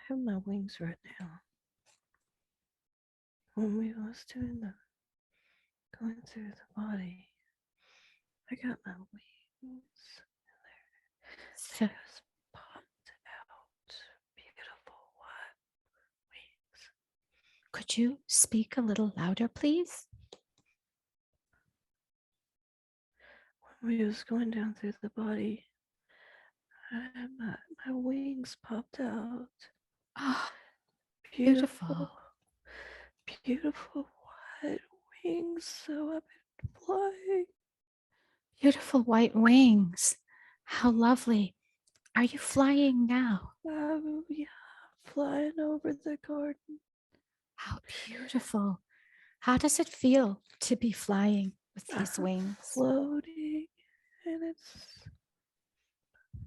have my wings right now. When we was doing the going through the body, I got my wings. They So, just popped out. Beautiful white wings. could you speak a little louder, please? When we was going down through the body, my wings popped out. Oh, Beautiful, beautiful. beautiful white wings. So I've been flying. Beautiful white wings. How lovely. Are you flying now? Yeah, flying over the garden. How beautiful. How does it feel to be flying with these I'm wings? floating, and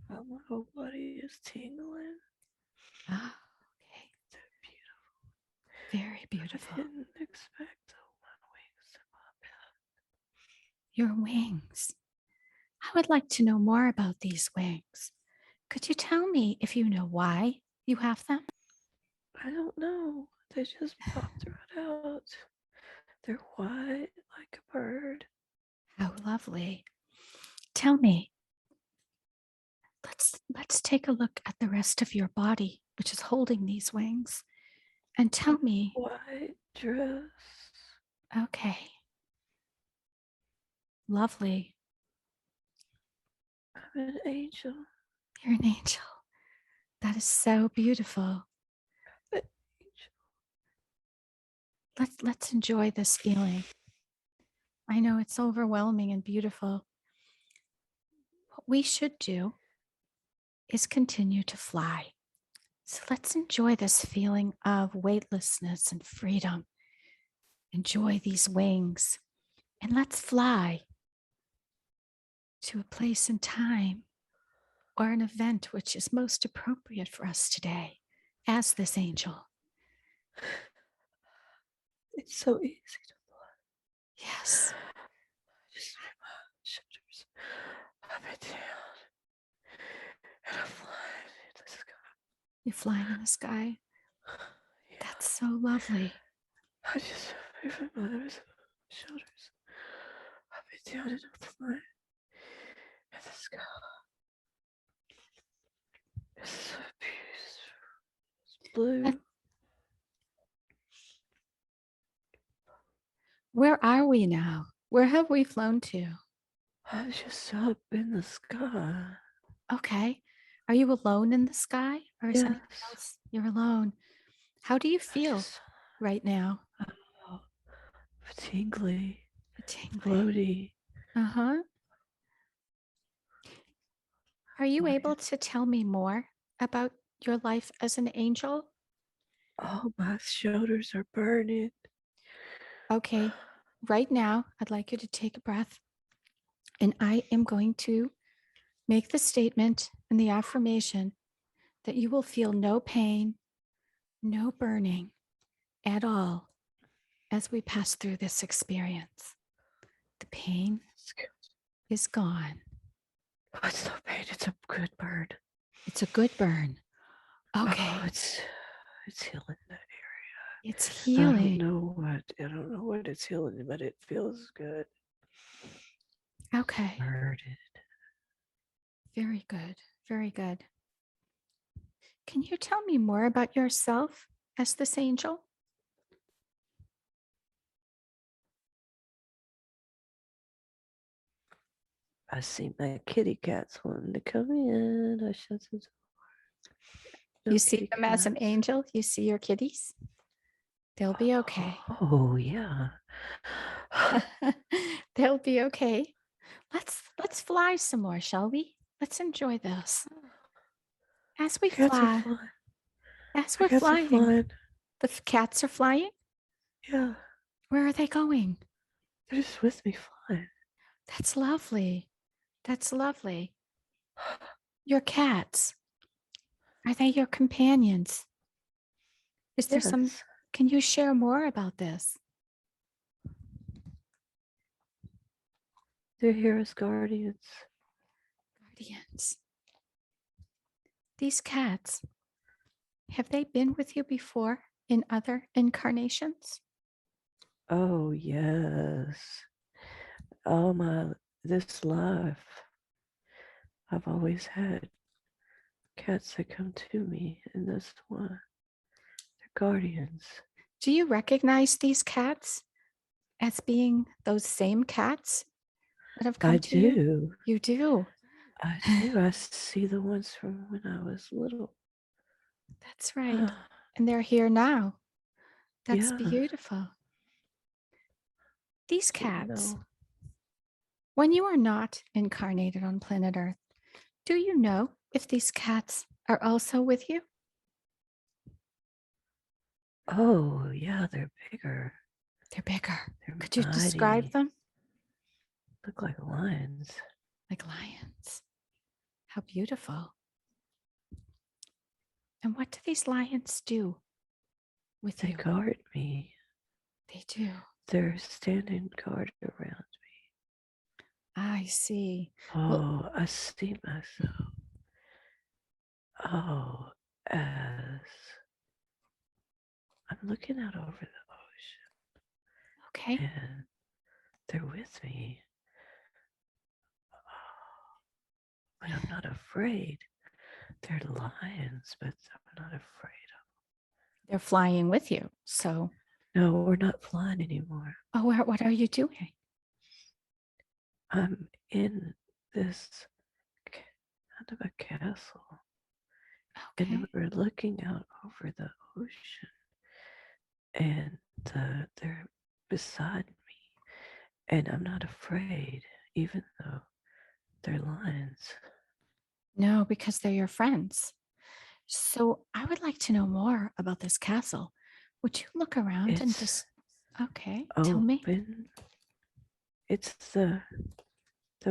my whole body is tingling. Ah, okay. So beautiful. Very I beautiful. didn't expect my wings to pop Your wings. I would like to know more about these wings. Could you tell me if you know why you have them? out. I don't know. They just popped right out. They're white like a bird. How lovely. Tell me, let's take a look at the rest of your body, which is holding these wings, and A tell me, white dress. okay, lovely. I'm an angel. You're an angel. That is so beautiful. An angel. Let's enjoy this feeling. I know it's overwhelming and beautiful. What we should do is continue to fly. So let's enjoy this feeling of weightlessness and freedom. Enjoy these wings and let's fly to a place and time or an event which is most appropriate for us today as this angel. It's so easy to Yes, just move my shoulders up and down, and I'm flying in the sky. you're flying in the sky. Yeah, That's so lovely. I just move my shoulders up and down, and I'm flying in the sky. It's so beautiful. It's blue. Where are we now? Where have we flown to? I'm just up in the sky. Okay. Are you alone in the sky or is anyone Yes, else? You're alone. How do you I feel just right now? oh, tingly, Tingly. floaty. Uh huh. Are you able Like, to tell me more about your life as an angel? oh, my shoulders are burning. Okay. Right now, I'd like you to take a breath, and I am going to make the statement and the affirmation that you will feel no pain, no burning at all as we pass through this experience. The pain It's good. is gone. Oh, it's no pain. It's a good burn. It's a good burn. Oh, Okay. it's healing that It's area. healing. I don't know what it's healing, but it feels good. Okay. Burden. Very good. Very good. Can you tell me more about yourself as this angel? I see my kitty cats wanting to come in. I shut the door. You No see kitty them as an cats. angel. You see your kitties. They'll be okay. Oh yeah. They'll be okay. Let's fly some more, shall we? Let's enjoy this. As we Cats are fly, flying. as My we're cats are flying, flying. the cats are flying. Yeah, Where are they going? they're just with me flying. That's lovely. That's lovely. Your cats, are they your companions? Is there some, Yes, can you share more about this? they're here as guardians. Guardians. These cats, Have they been with you before in other incarnations? Oh, yes. All my this life, I've always had cats that come to me, and this one, they're guardians. Do you recognize these cats as being those same cats that have I come to you? do. You do. I do. I see the ones from when I was little. That's right. And they're here now. That's Yeah, beautiful. These you cats, know. when you are not incarnated on planet Earth, do you know if these cats are also with you? Oh, yeah, they're bigger. They're bigger. They're Could you describe mighty. them? Look like lions. Like lions. How beautiful. And what do these lions do with They you? guard me. They do. They're standing guard around. I see. Well, Oh, I see myself. Oh, as I'm looking out over the okay. ocean and they're with me. Oh, but I'm not afraid. They're lions, but I'm not afraid. They're flying with you. So, No, we're not flying anymore. oh, what are you doing? I'm in this kind of a castle, and Okay. we're looking out over the ocean, and they're beside me, and I'm not afraid, even though they're lions. No, because they're your friends. So I would like to know more about this castle. Would you look around and It's just, okay, tell me. open. It's the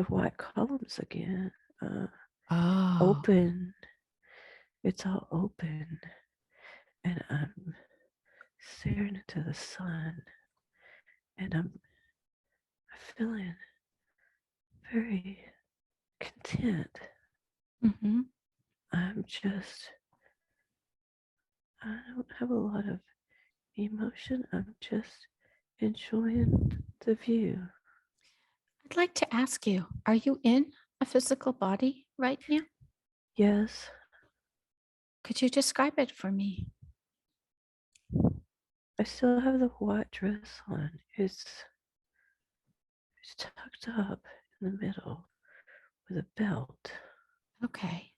white columns again. Oh, Open. It's all open, and I'm staring into the sun, and I'm feeling very content. mm-hmm. I'm just, I don't have a lot of emotion. I'm just enjoying the view. I'd like to ask you, are you in a physical body right now? Yes, Could you describe it for me? I still have the white dress on. It's tucked up in the middle with a belt. Okay.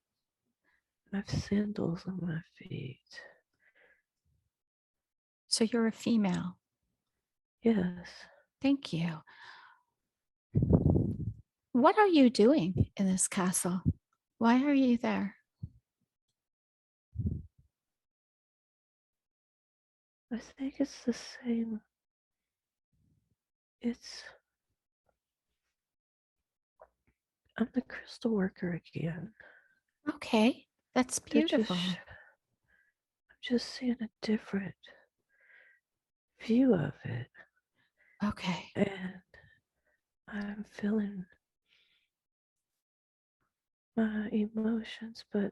I have sandals on my feet. So you're a female. Yes, Thank you. What are you doing in this castle? Why are you there? I think it's the same. It's, I'm the crystal worker again. Okay, that's They're just, beautiful. I'm just seeing a different view of it. Okay. And I'm feeling my emotions, but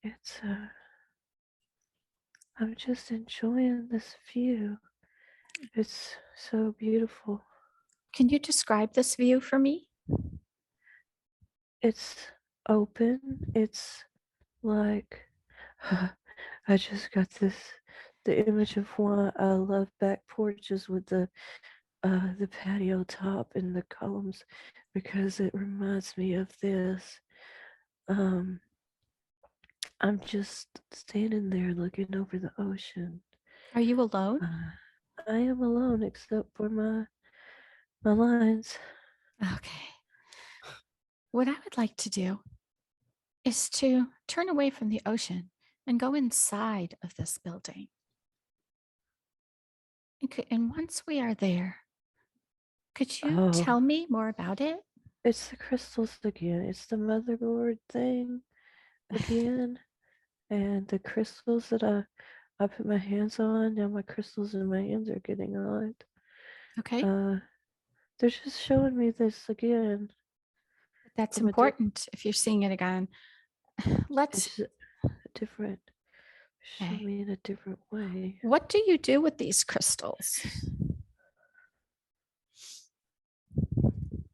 it's, I'm just enjoying this view. It's so beautiful. Can you describe this view for me? It's open. It's like, I just got the image of one. I love back porches with the patio top and the columns because it reminds me of this. Um, I'm just standing there looking over the ocean. Are you alone? Uh, I am alone except for my lines. Okay. What I would like to do is to turn away from the ocean and go inside of this building. And once we are there, could you Oh, tell me more about it? it's the crystals again. It's the motherboard thing again. And the crystals that I put my hands on, now my crystals in my hands are getting hot. Okay. Uh, they're just showing me this again That's from a different. important if you're seeing it again. Let's It's different. show Okay. me in a different way. What do you do with these crystals?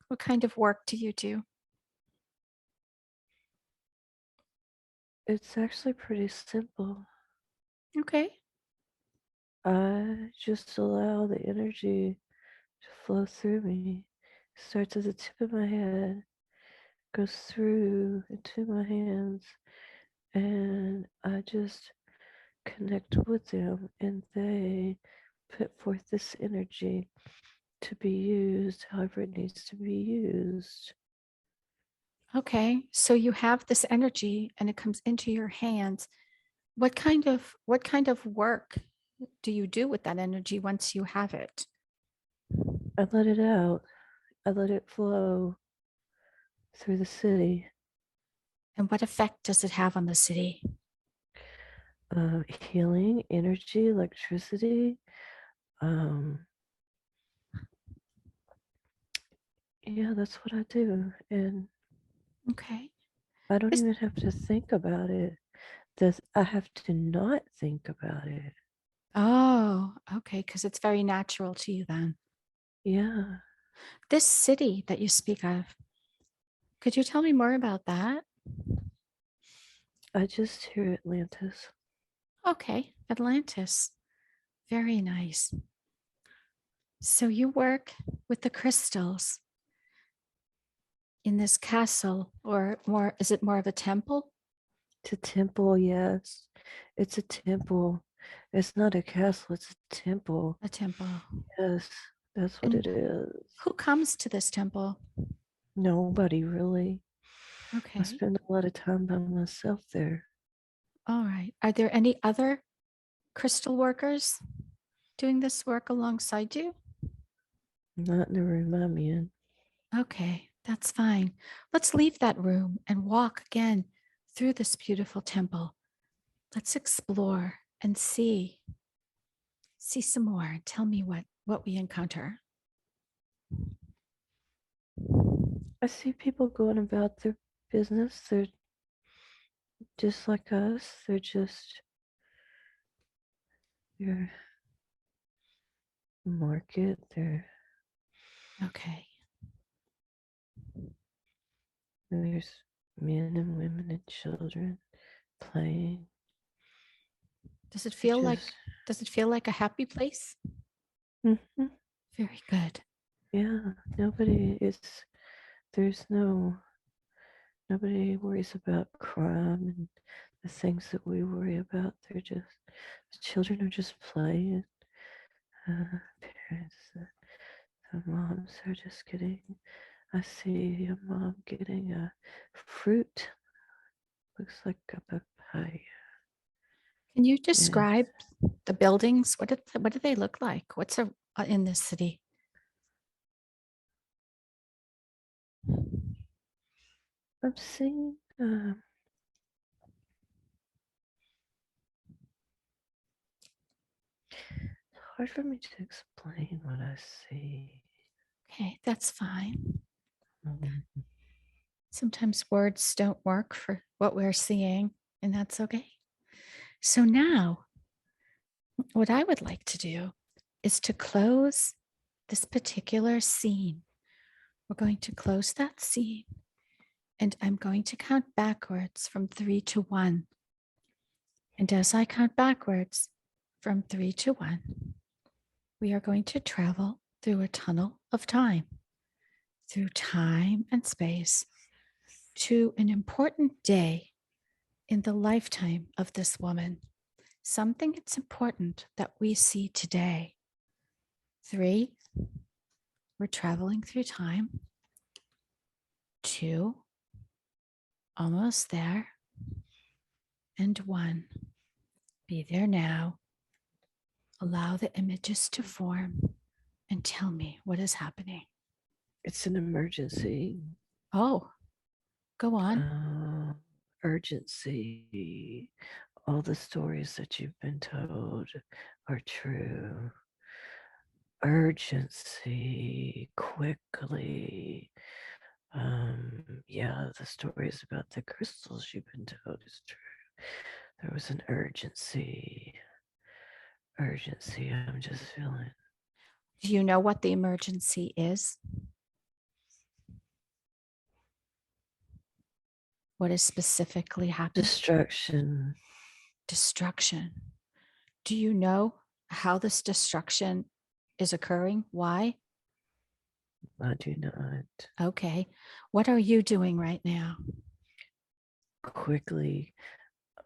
What kind of work do you do? It's actually pretty simple. Okay. I just allow the energy to flow through me. Starts at the tip of my head, goes through into my hands, and I just connect with them, and they put forth this energy to be used however it needs to be used. Okay. So you have this energy and it comes into your hands. What kind of work do you do with that energy once you have it? I let it out, I let it flow through the city. And what effect does it have on the city? Healing, energy, electricity. Um, yeah, that's what I do. And Okay. I don't Is even have to think about it. I have to not think about it. Oh, okay, because it's very natural to you then. Yeah, This city that you speak of, could you tell me more about that? I just hear Atlantis Okay, Atlantis. Very nice. So you work with the crystals in this castle, or more, is it more of a temple? to temple. Yes, it's a temple. It's not a castle, it's a temple. A temple. Yes, that's what And it is. who comes to this temple? Nobody really. I Okay. spend a lot of time by myself there. All right. Are there any other crystal workers doing this work alongside you? Not in the room I'm in. Okay, that's fine. Let's leave that room and walk again through this beautiful temple. Let's explore and see some more. Tell me what we encounter. I see people going about their business. They're just like us. They're market. Okay. There's men and women and children playing. Does it They're feel just, like does it feel like a happy place? mhm, Very good. yeah. There's nobody worries about crime and the things that we worry about. The children are just playing. Parents, the moms are just getting, I see a mom getting a fruit. Looks like a papaya. Can you Yes. describe the buildings? What do they look like? In this city? I'm seeing, it's hard for me to explain what I see. Okay, that's fine. Um, Sometimes words don't work for what we're seeing, and that's okay. So now, what I would like to do is to close this particular scene. We're going to close that scene, and I'm going to count backwards from 3 to 1. And as I count backwards from 3 to 1, we are going to travel through a tunnel of time, through time and space, to an important day in the lifetime of this woman. Something that's important that we see today. 3, we're traveling through time. 2, almost there. And 1, be there now. Allow the images to form and tell me what is happening. it's an emergency. Oh, go on. Uh, Urgency. All the stories that you've been told are true. Urgency. Quickly. Yeah, the stories about the crystals you've been told is true. There was an urgency. Urgency I'm just feeling. Do you know what the emergency is? What is specifically happening? Destruction. Destruction. Do you know how this destruction is occurring? Why? I do not. Okay. What are you doing right now? Quickly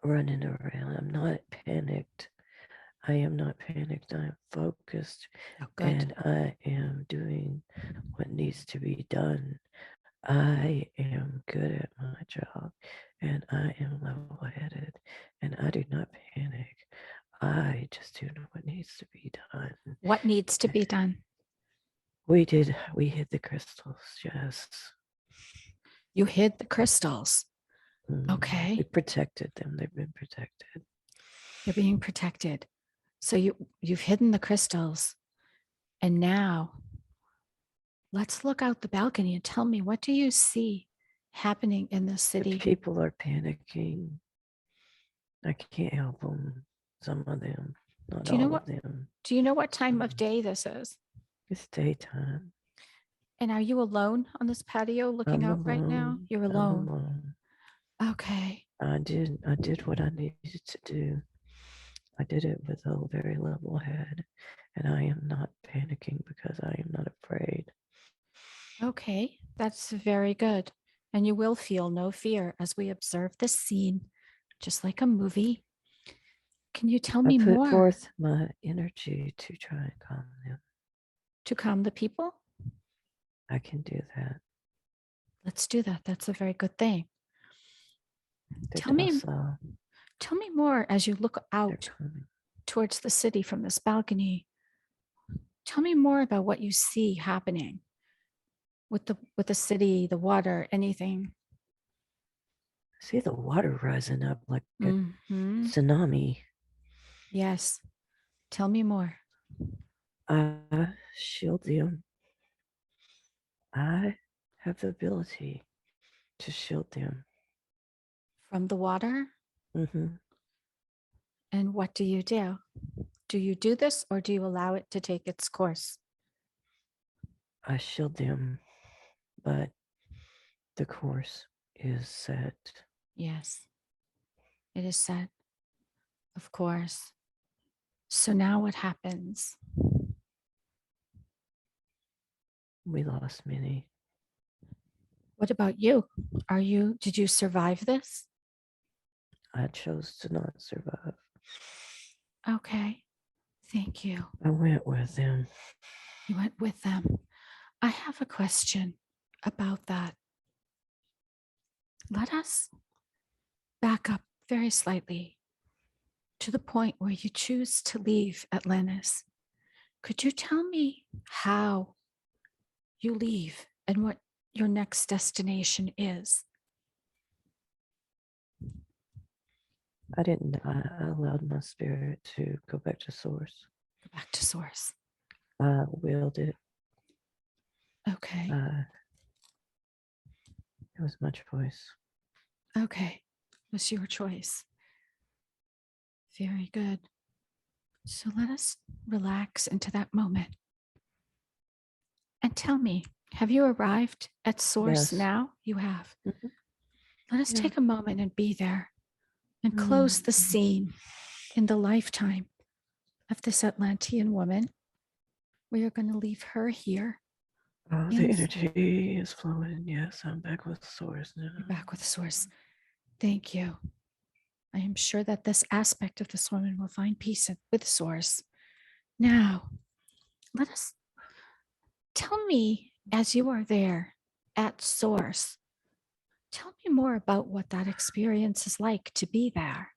running around. I'm not panicked. I am not panicked. I am focused Oh, good. and I am doing what needs to be done. I am good at my job and I am level headed and I do not panic. I just do what needs to be done. What needs to be done? We hit the crystals, yes. You hid the crystals. We Okay. protected them. They've been protected. They're being protected. So you've hidden the crystals. And now let's look out the balcony and tell me, what do you see happening in the The city? people are panicking. I can't help them. Some of them, not Do you know all what of them. do you know what time of day this is? It's daytime. And are you alone on this patio looking I'm out right now? alone. You're I'm alone. alone. Okay. I did what I needed to do. I did it with a very level head, and I am not panicking because I am not afraid. Okay. That's very good. And you will feel no fear as we observe this scene, just like a movie. Can you tell I me put more forth my energy to try and calm them. to calm the people? I can do that. Let's do that. That's a very good thing. They're Tell me docile. tell me more as you look They're out calming. towards the city from this balcony. Tell me more about what you see happening with the city, the water, anything. See the water rising up like a Hmm. tsunami. Yes. Tell me more. I shield them. I have the ability to shield them. From the water. Hmm. And what do you do? Do you do this or do you allow it to take its course? I shield them, but the course is set. Yes, it is said, of course. So now what happens? We lost many. What about you? Did you survive this? I chose to not survive. Okay, thank you. I went with them. You went with them. I have a question about that. Let us back up very slightly to the point where you choose to leave Atlantis. Could you tell me how you leave and what your next destination is? I didn't. I allowed my spirit to go back to source. Go back to source. I willed it. Okay. It was my choice. Okay. It was your choice. Very good. So let us relax into that moment. And tell me, have you arrived at source Yes. now? You have. Mhm. Let us Yeah. take a moment and be there and close the scene in the lifetime of this Atlantean woman. We are going to leave her here. Oh, the energy is flowing. Yes, I'm back with source now. You're back with source. Thank you. I am sure that this aspect of this woman will find peace with source. Now, let us tell me as you are there at source, tell me more about what that experience is like to be there.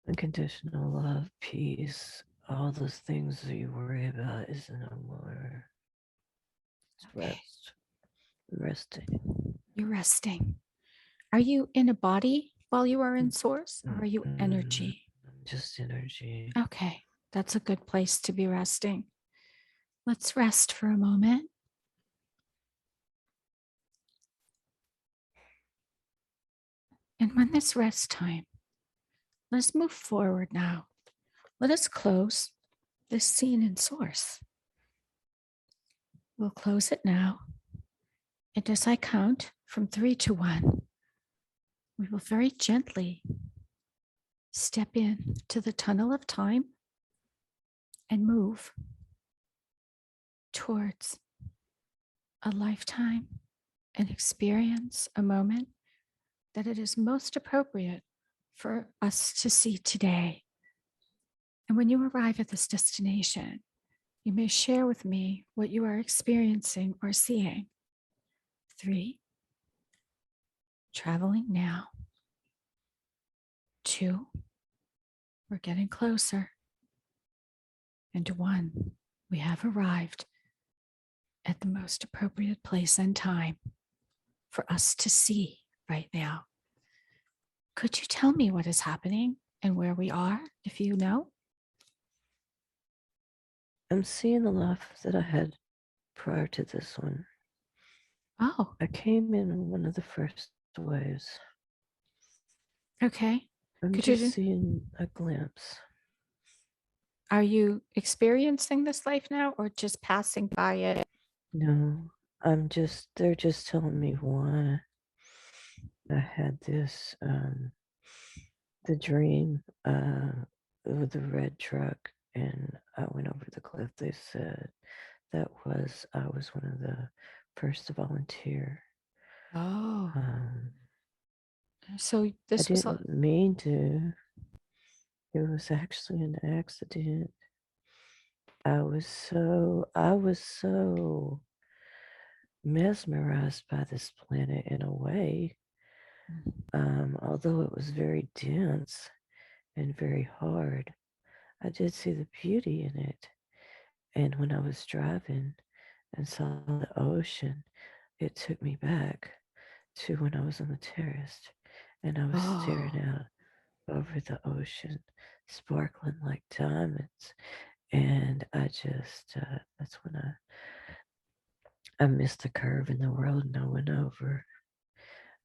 Unconditional love, peace, all those things that you worry about is no more. It's Okay. resting. You're resting. Are you in a body while you are in source or are you energy? Just energy. Okay. That's a good place to be resting. Let's rest for a moment. And when this rest time, let's move forward now. Let us close this scene in source. We'll close it now. And as I count from 3 to 1, we will very gently step in to the tunnel of time and move towards a lifetime, an experience, a moment that it is most appropriate for us to see today. And when you arrive at this destination, you may share with me what you are experiencing or seeing. 3, traveling now. 2, we're getting closer. And 1, we have arrived at the most appropriate place and time for us to see right now. Could you tell me what is happening and where we are, if you know? I'm seeing the life that I had prior to this one. Oh, I came in one of the first waves. okay. I'm Could just you, seeing a glimpse. are you experiencing this life now or just passing by it? No, they're just telling me why I had this, the dream, with the red truck and I went over the cliff. They said I was one of the first to volunteer. Oh, Um, so I this was a, didn't mean to. It was actually an accident. I was so mesmerized by this planet in a way. Although it was very dense and very hard, I did see the beauty in it. And when I was driving and saw the ocean, it took me back to when I was on the terrace and I was staring oh, out over the ocean, sparkling like diamonds. And that's when I missed the curve in the road and I went over.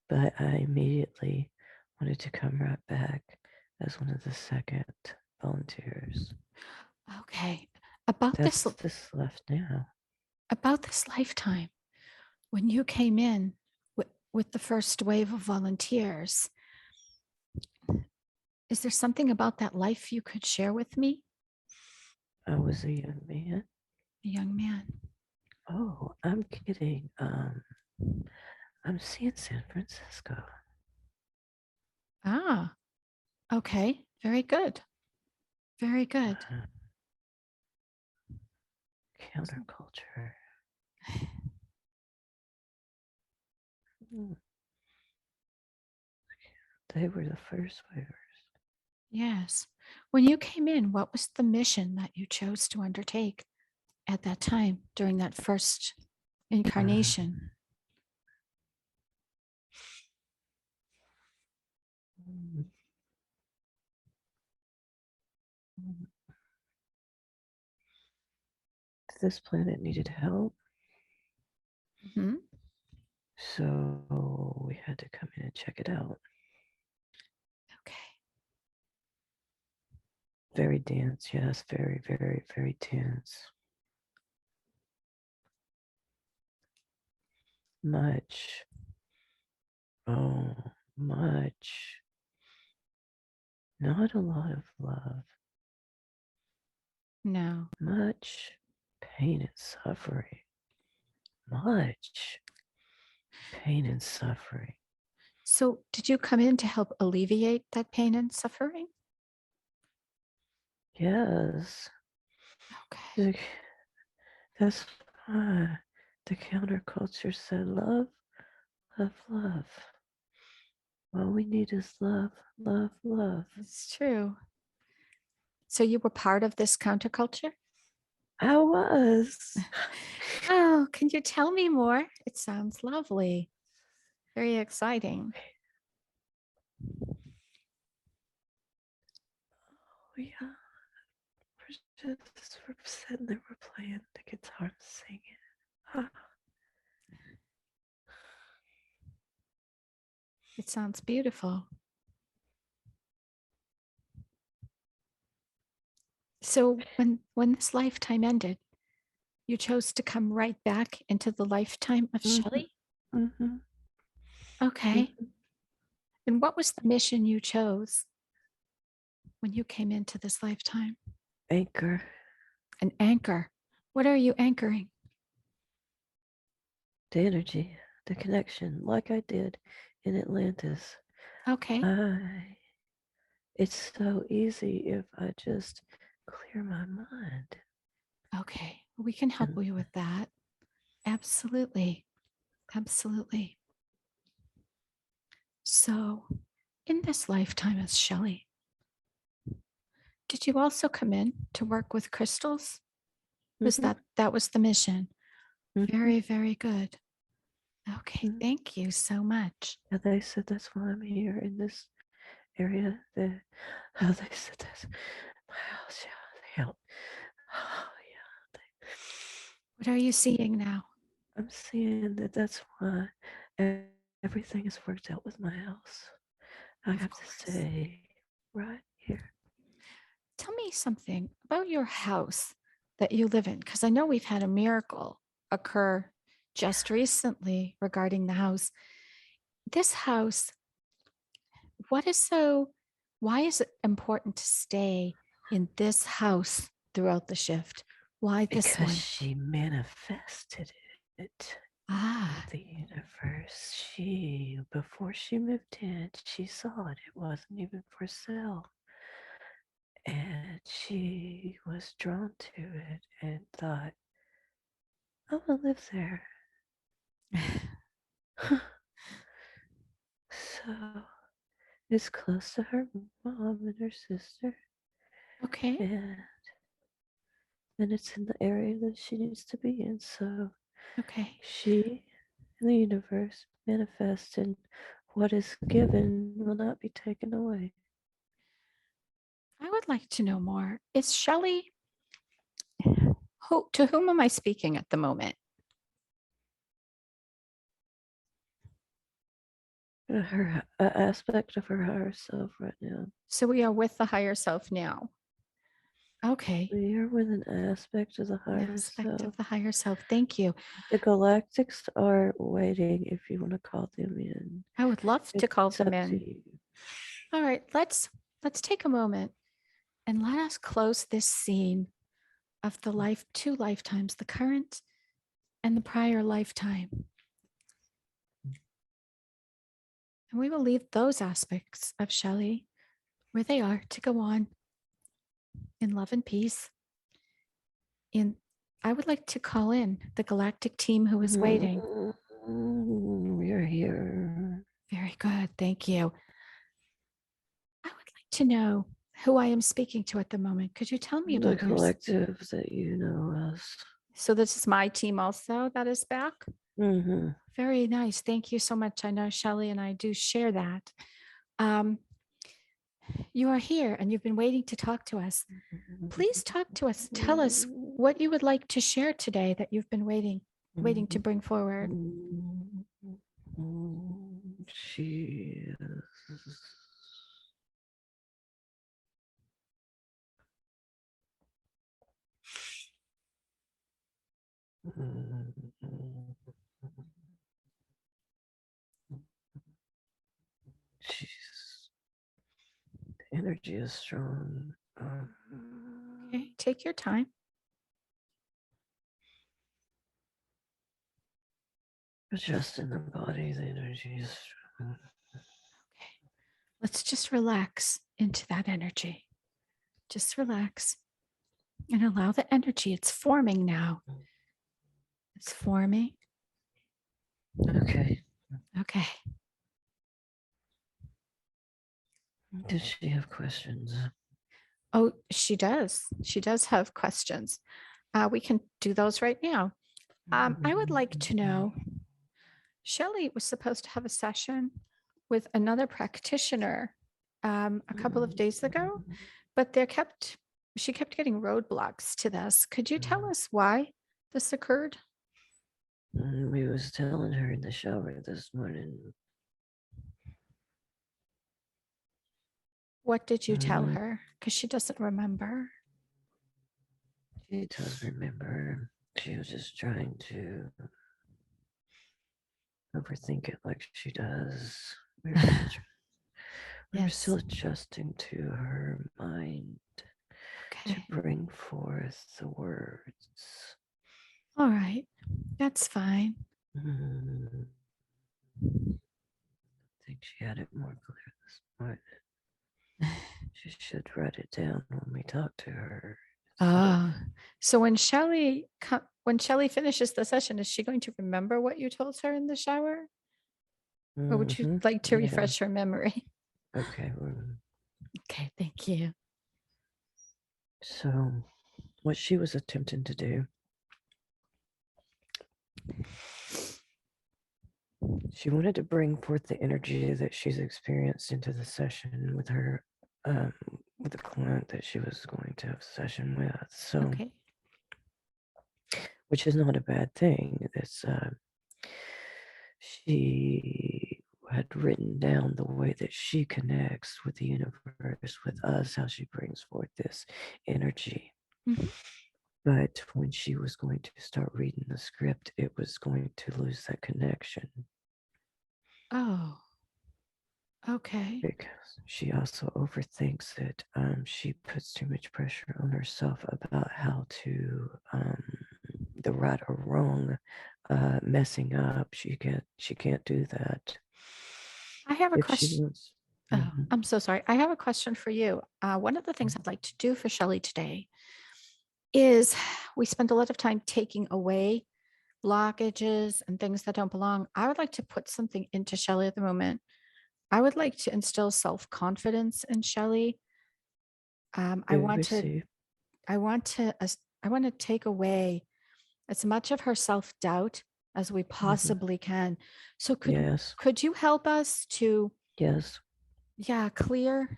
But I immediately wanted to come right back as one of the second volunteers. okay. About this, That's this left now. about this lifetime, when you came in with the first wave of volunteers, is there something about that life you could share with me, I was a young man. a young man? Oh, I'm kidding. I'm seeing San Francisco. Ah, okay. Very good. Very good. Uh, counterculture. Hmm, they were the first wavers. Yes. When you came in, what was the mission that you chose to undertake at that time during that first Uh, incarnation? mm, this planet needed help, Mhm. so we had to come in and check it out. Okay. Very dense, yes, very, very, very dense. Much, oh, much. Not a lot of love. No. Much pain and suffering. Much pain and suffering. So, did you come in to help alleviate that pain and suffering? Yes, Okay. the, that's why the counterculture said love, love, love. All we need is love, love, love. It's true. So, you were part of this counterculture? I was. Oh, can you tell me more? It sounds lovely. Very exciting. Oh, yeah, we're sitting there, we're playing the guitar and singing. Ah, It sounds beautiful. So when this lifetime ended, you chose to come right back into the lifetime of Mm-hmm. Shelley? Mm-hmm. Okay. Mm-hmm. And what was the mission you chose when you came into this lifetime? Anchor. An anchor. What are you anchoring? The energy. The connection. Like I did in Atlantis. Okay. I it's so easy if I just clear my mind. Okay. We can help And you with that. Absolutely. Absolutely. So, in this lifetime as Shelley, did you also come in to work with crystals? Was mm-hmm, that was the mission? mm-hmm, Very, very good. Okay, mm-hmm. thank you so much. And they said that's why I'm here in this area. How they said that's my house. Yeah, they helped. Oh, yeah. What are you seeing now? I'm seeing that that's why e- everything is worked out with my house. I Of have to course. stay right here. Tell me something about your house that you live in, because I know we've had a miracle occur just recently regarding the house. This house, what is so, why is it important to stay in this house throughout the shift? Why this Because one? she manifested it with Ah, the universe. Before she moved in, she saw it. It wasn't even for sale. And she was drawn to it and thought, I'm gonna live there. So it's close to her mom and her sister, okay. and it's in the area that she needs to be in. So Okay. she and the universe manifest, and what is given will not be taken away. I would like to know more. Is Shelley, to whom am I speaking at the moment? Her aspect of her higher self right now. So we are with the higher self now. Okay. We are with an aspect of the An higher aspect self. of the higher self. Thank you. The galactics are waiting if you want to call them in. I would love to call It's them up to in. you. All right, let's take a moment and let us close this scene of the two lifetimes, the current and the prior lifetime. And we will leave those aspects of Shelley where they are to go on in love and peace. And I would like to call in the galactic team who is waiting. We're here. Very good. Thank you. I would like to know who I am speaking to at the moment. Could you tell me The about yours? collective that you know us. So this is my team also that is back. Mm-hmm. Very nice. Thank you so much. I know Shelley and I do share that. Um, you are here and you've been waiting to talk to us. Please talk to us. Tell us what you would like to share today that you've been waiting to bring forward. She is. She's the energy is strong. Okay, take your time. But just in the body, the energy is strong. Okay, let's just relax into that energy. Just relax and allow the energy. It's forming now. It's forming. Okay. Okay. Does she have questions? Oh, she does. She does have questions. We can do those right now. I would like to know, Shelley was supposed to have a session with another practitioner a couple of days ago, but she kept getting roadblocks to this. Could you tell us why this occurred? We was telling her in the shower this morning. What did you tell Mm, her? Because she doesn't remember. she does remember. She was just trying to overthink it like she does. We were still we were still Yes. adjusting to her mind to Okay. bring forth the words. All right. That's fine. I think she had it more clear this morning. She should write it down when we talk to her instead of. Ah, so when Shelly finishes the session, is she going to remember what you told her in the shower? Or would you like to Yeah. refresh her memory? Okay. Okay, thank you. So, what she was attempting to do, she wanted to bring forth the energy that she's experienced into the session with her, um, with the client that she was going to have a session with. So, Okay. which is not a bad thing. She had written down the way that she connects with the universe, with us, how she brings forth this energy. Mhm. But when she was going to start reading the script, it was going to lose that connection Oh, okay. because she also overthinks it. She puts too much pressure on herself about how to the right or wrong, messing up. She can't do that. I have a If she question. wants. Oh, Mhm, I'm so sorry. I have a question for you. One of the things I'd like to do for Shelly today is we spend a lot of time taking away blockages and things that don't belong. I would like to put something into Shelly at the moment. I would like to instill self-confidence in Shelly. I we want to, receive. I want to, I want to take away as much of her self-doubt as we Mhm. possibly can. So Yes. could you help us to, Yes. yeah, clear,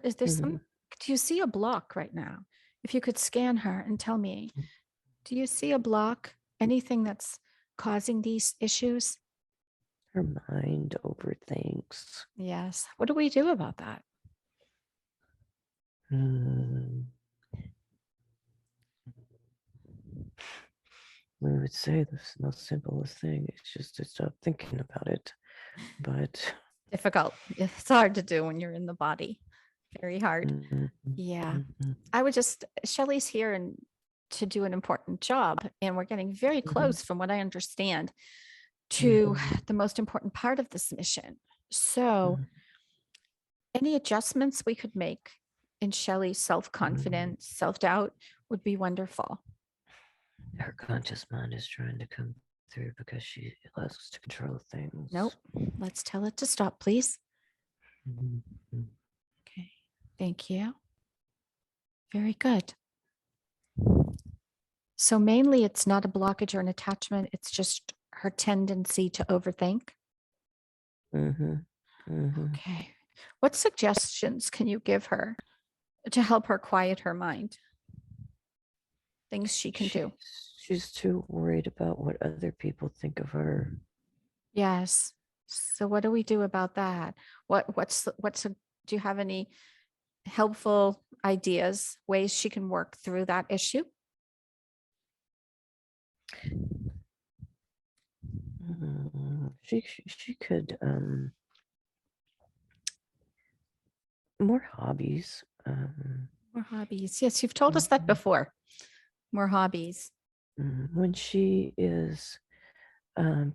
is there Mhm. some, do you see a block right now? If you could scan her and tell me, do you see a block? Anything that's causing these issues? Her mind overthinks. Yes. What do we do about that? Mm. We would say the most simplest thing is just to stop thinking about it. But Difficult. It's hard to do when you're in the body. Very hard. mhm, Yeah. mhm, I would just, Shelly's here and to do an important job. And we're getting very mhm, close, from what I understand, to mhm, the most important part of this mission. So, mhm, any adjustments we could make in Shelly's self mhm. confidence, self doubt would be wonderful. Her conscious mind is trying to come through because she loves to control Nope. things. Let's tell it to stop, please. Mhm, mhm, Okay. Thank you. Very good. So, mainly, it's not a blockage or an attachment, it's just her tendency to overthink. mhm, mhm. Okay. What suggestions can you give her to help her quiet her mind? Things she can do. She's too worried about what other people think of her. Yes. So what do we do about that? Do you have any helpful ideas, ways she can work through that issue? She could more hobbies. More hobbies. Yes, you've told us that Mhm. before. More hobbies. When she is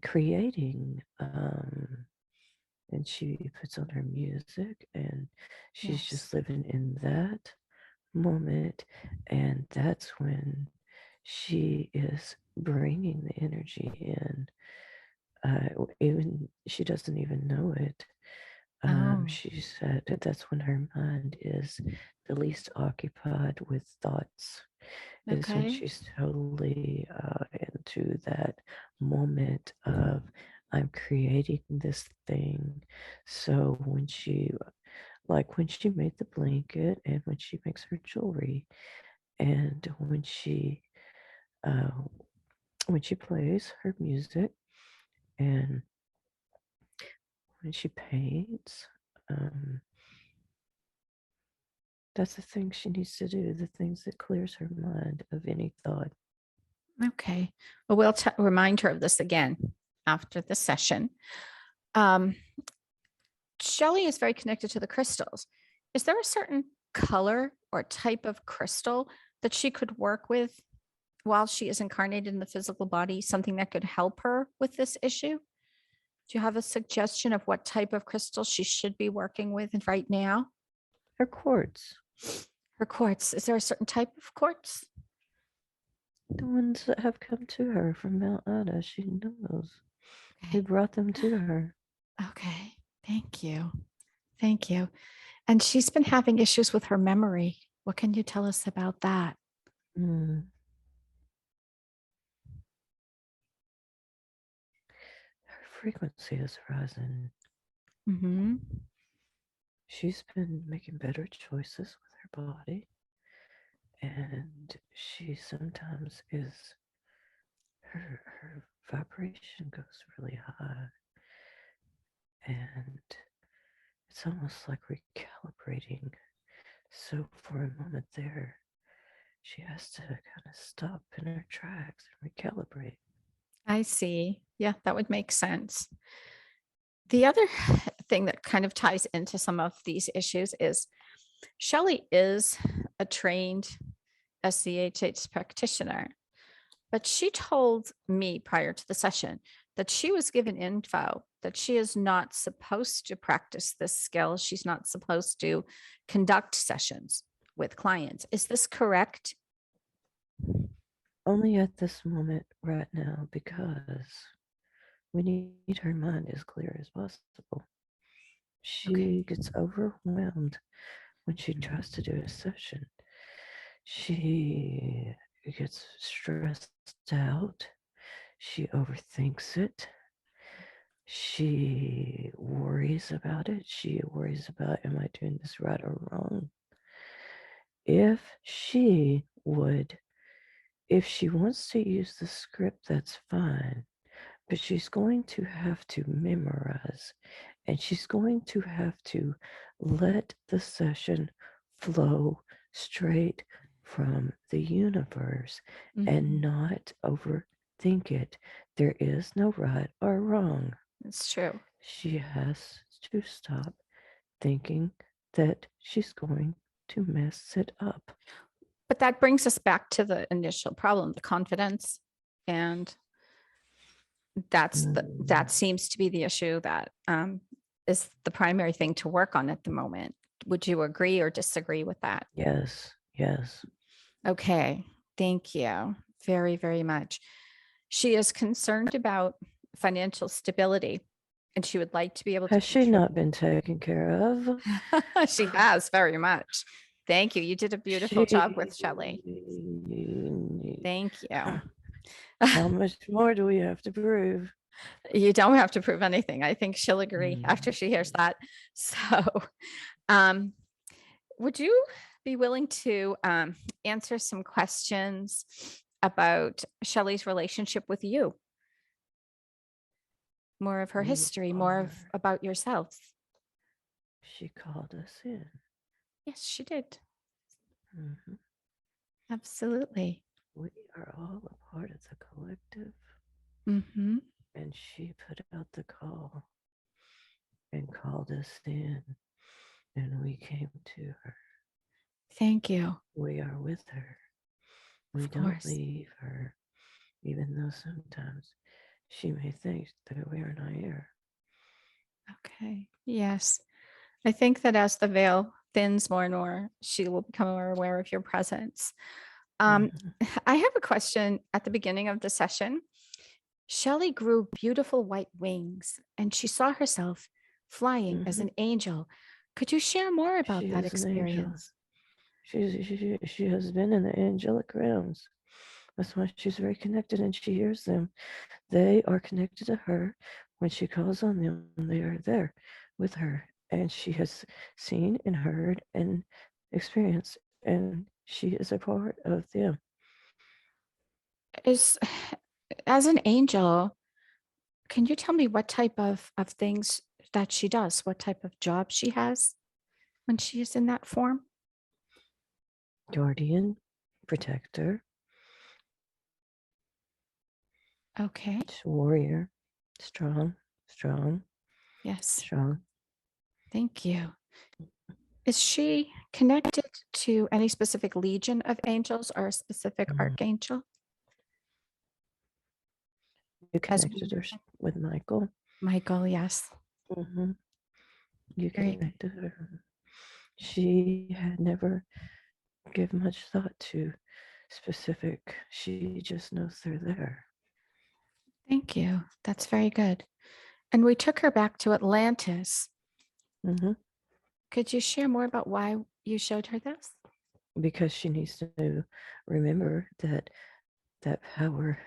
creating, and she puts on her music, and she's Yes. just living in that moment, and that's when she is bringing the energy in. Even she doesn't even know it. Oh, She said that that's when her mind is the least occupied with thoughts, is when okay. she's totally into that moment of I'm creating this thing. So when she made the blanket and when she makes her jewelry and uh, when she plays her music and when she paints, um, That's the thing she needs to do, the things that clears her mind of any thought. Okay. Well, we'll remind her of this again after the session. Um, Shelley is very connected to the crystals. Is there a certain color or type of crystal that she could work with while she is incarnated in the physical body? Something that could help her with this issue? Do you have a suggestion of what type of crystal she should be working with right now? Her quartz, Her quartz. Is there a certain type of quartz? the ones that have come to her from Mount Ida, she knows. We Okay. brought them to her. Okay. Thank you. Thank you. And she's been having issues with her memory. What can you tell us about that? Mm. Her frequency is rising. Mm-hmm. She's been making better choices with her body. And she sometimes is, her vibration goes really high. And it's almost like recalibrating. So for a moment there, she has to kind of stop in her tracks and recalibrate. I see. Yeah, that would make sense. The other thing that kind of ties into some of these issues is Shelley is a trained SCHH practitioner, but she told me prior to the session that she was given info that she is not supposed to practice this skill. She's not supposed to conduct sessions with clients. Is this correct? Only at this moment right now because we need her mind as clear as possible. Okay. She gets overwhelmed when she tries to do a session. She gets stressed out. She overthinks it. She worries about it. She worries about, am I doing this right or wrong? If she would, if she wants to use the script, that's fine. But she's going to have to memorize and she's going to have to let the session flow straight from the universe and Mhm. not overthink it. There is no right or wrong. It's true. She has to stop thinking that she's going to mess it up. But that brings us back to the initial problem, the confidence. And that Mm, seems to be the issue that is the primary thing to work on at the moment. Would you agree or disagree with that? yes, yes. Okay, thank you very, very much. She is concerned about financial stability and she would like to be able to Has she control. not been taken care of? She has very much. Thank you. You did a beautiful She. job with Shelley. Thank you. How much more do we have to prove? You don't have to prove anything. I think she'll agree after she hears Mm. that. So, um, would you be willing to answer some questions about Shelley's relationship with you? More of her We history, more of are. about yourself. She called us in. Yes, she did. Mhm. Absolutely. We are all a part of the collective, Hmm. and she put out the call and called us in, and we came to her. Thank you. We are with her. We Of don't course. leave her, even though sometimes she may think that we are not here. Okay. Yes. I think that as the veil thins more and more, she will become more aware of your presence. Um, Mhm. I have a question at the beginning of the session. Shelley grew beautiful white wings and she saw herself flying as Mhm. an angel. Could you share more about She that is an angel. experience? She has been in the angelic realms. That's why she's very connected and she hears them. They are connected to her. When she calls on them, they are there with her. And she has seen and heard and experienced, and she is a part of them. Is as an angel, can you tell me what type of things that she does? What type of job she has when she is in that form? guardian, protector, Okay. warrior, strong, strong, Yes. strong. Thank you. Is she connected to any specific legion of angels or a specific Mm. archangel? You As we connected her with Michael. Michael, yes. Hmm. You Very good. connected her. She had never give much thought to specific. She just knows they're there. Thank you. That's very good. And we took her back to Atlantis. Hmm. Could you share more about why you showed her this? Because she needs to remember that that power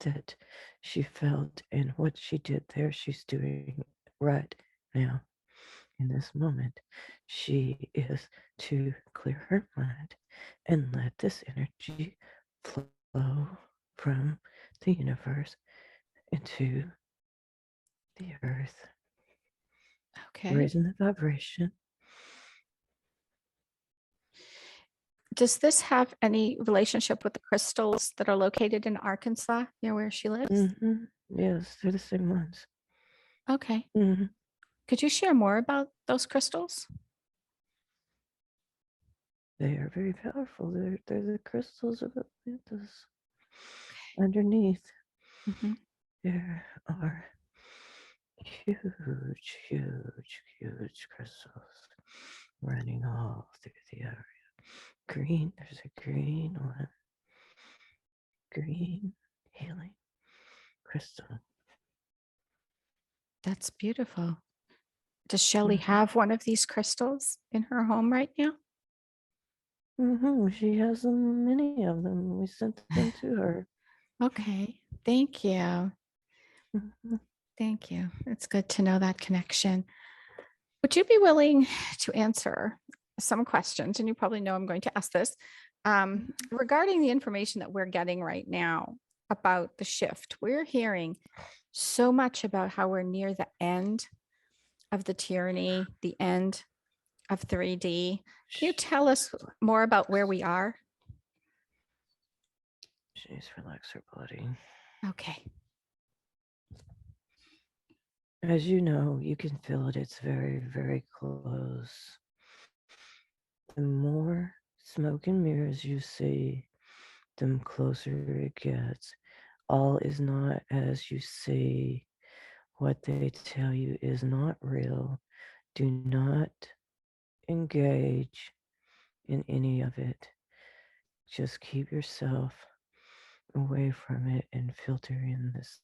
that she felt and what she did there, she's doing right now in this moment. She is to clear her mind and let this energy flow from the universe into the earth, Okay. raising the vibration. Does this have any relationship with the crystals that are located in Arkansas, near where she lives? Yes, they're the same ones. Okay. Hmm. Could you share more about those crystals? They are very powerful. They're the crystals of Atlantis. Underneath, Mhm. there are huge, huge, huge crystals running all through the area. Green, there's a green one. Green healing crystal. That's beautiful. Does Shelley Mm-hmm. have one of these crystals in her home right now? She has many of them. We sent them to her. Okay. Thank you. Mhm. Thank you. It's good to know that connection. Would you be willing to answer some questions? And you probably know I'm going to ask this regarding the information that we're getting right now about the shift. We're hearing so much about how we're near the end of the tyranny, the end of 3D. Can you tell us more about where we are? Jeez, relax her body. Okay. As you know, you can feel it. It's very, very close. The more smoke and mirrors you see, the closer it gets. All is not as you see. What they tell you is not real. Do not engage in any of it. Just keep yourself away from it and filter in this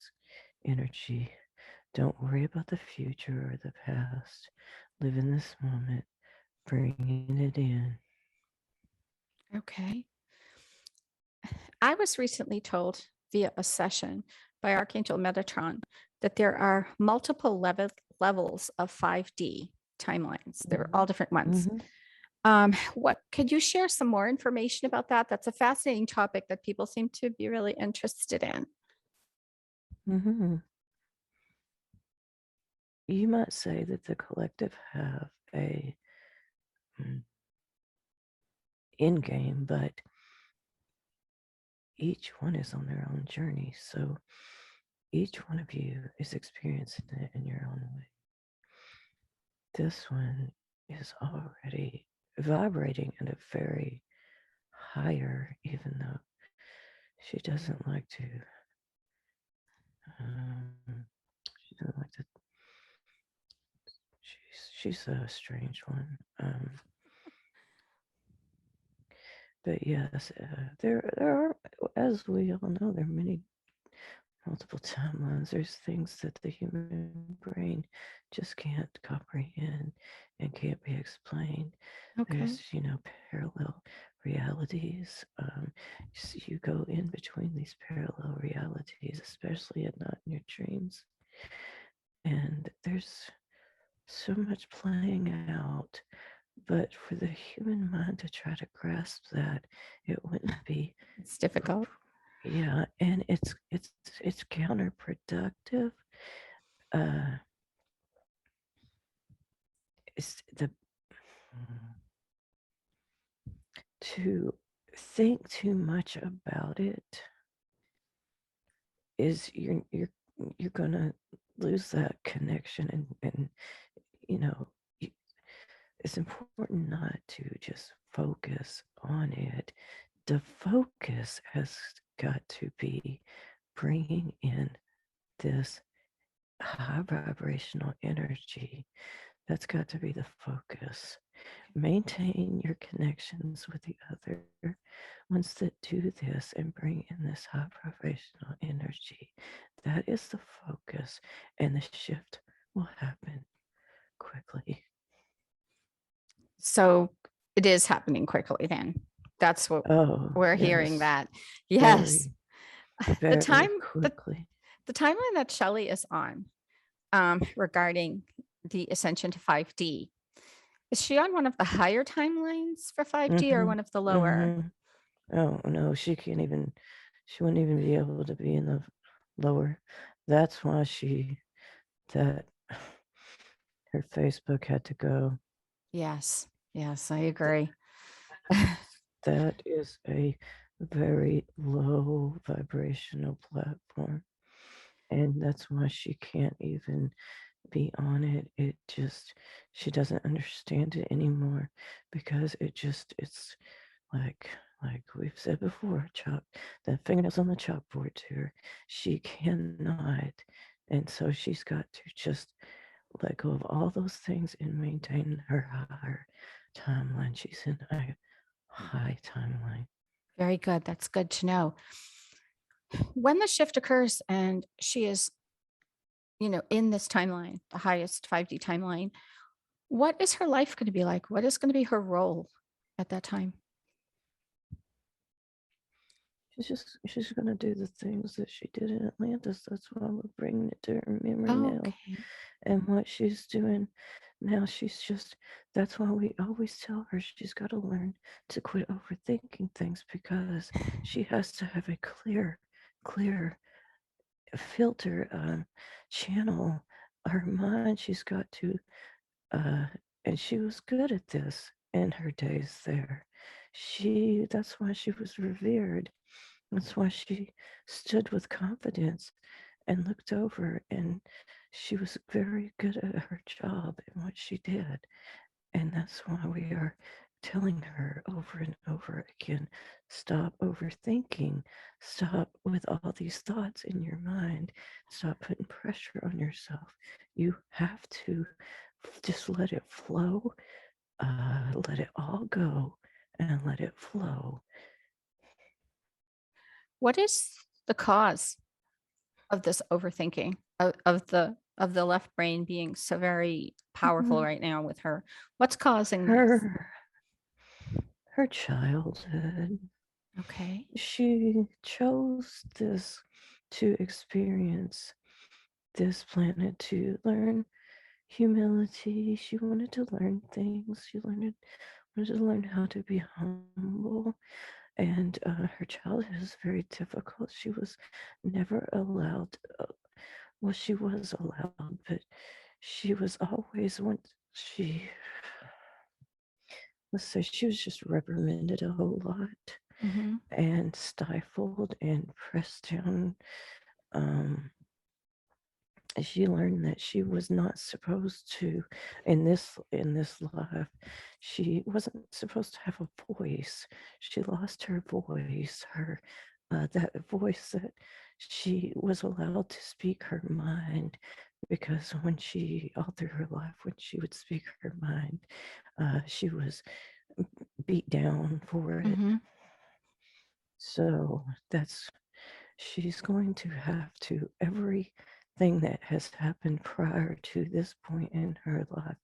energy. Don't worry about the future or the past. Live in this moment, bringing it in. Okay. I was recently told via a session by Archangel Metatron that there are multiple levels of 5D timelines. There are all different ones. Mm-hmm. What could you share some more information about that? That's a fascinating topic that people seem to be really interested in. Mm-hmm. You might say that the collective have a mm, end game, but each one is on their own journey. So each one of you is experiencing it in your own way. This one is already vibrating at a very higher, even though she doesn't like to. She doesn't like to. She's a strange one. But yes, there are, as we all know, there are many multiple timelines. There's things that the human brain just can't comprehend and can't be explained. Okay. There's, parallel realities. You go in between these parallel realities, especially at night in your dreams. And there's so much playing out. But for the human mind to try to grasp that, it wouldn't be. It's difficult. Yeah, and it's counterproductive. Uh, it's the to think too much about it, is you're gonna lose that connection, and you know it's important not to just focus on it. The focus has got to be bringing in this high vibrational energy. That's got to be the focus. Maintain your connections with the other ones that do this and bring in this high vibrational energy. That is the focus, and the shift will happen quickly. So it is happening quickly then. That's what Oh, we're hearing yes, that. Yes. very, The time, very the, quickly. the timeline that Shelley is on regarding the ascension to 5D, is she on one of the higher timelines for 5D or Mm-hmm. one of the lower? Mm-hmm. Oh no, she can't even. She wouldn't even be able to be in the lower. That's why that her Facebook had to go. Yes. Yes, I Th- agree. That is a very low vibrational platform, and that's why she can't even be on it. It just, she doesn't understand it anymore, because it's like we've said before, the fingernails on the chalkboard to her. She cannot, and so she's got to just let go of all those things and maintain her higher timeline. She's in a high timeline. Very good. That's good to know. When the shift occurs and she is, in this timeline, the highest 5D timeline, what is her life going to be like? What is going to be her role at that time? She's gonna do the things that she did in Atlantis. That's why we're bringing it to her memory now. Okay. And what she's doing now, that's why we always tell her she's got to learn to quit overthinking things, because she has to have a clear filter, channel her mind. She's got to, uh, and she was good at this in her days there. That's why she was revered. That's why she stood with confidence and looked over, and she was very good at her job and what she did. And that's why we are telling her over and over again, stop overthinking, stop with all these thoughts in your mind, stop putting pressure on yourself. You have to just let it flow, let it all go, and let it flow. What is the cause of this overthinking of the left brain being so very powerful Mhm. right now with her? What's causing this? her her childhood, Okay. she chose this to experience this planet, to learn humility. She wanted to learn things. Wanted to learn how to be humble. And her childhood was very difficult. She was never allowed, well, she was allowed, but she was always, once she, let's say, she was just reprimanded a whole lot Mm-hmm. and stifled and pressed down. Um, she learned that she was not supposed to, in this life, she wasn't supposed to have a voice. She lost her voice, her that voice that she was allowed to speak her mind, because when she, all through her life, when she would speak her mind, she was beat down for it. Mm-hmm. So that's, she's going to have to, everything that has happened prior to this point in her life,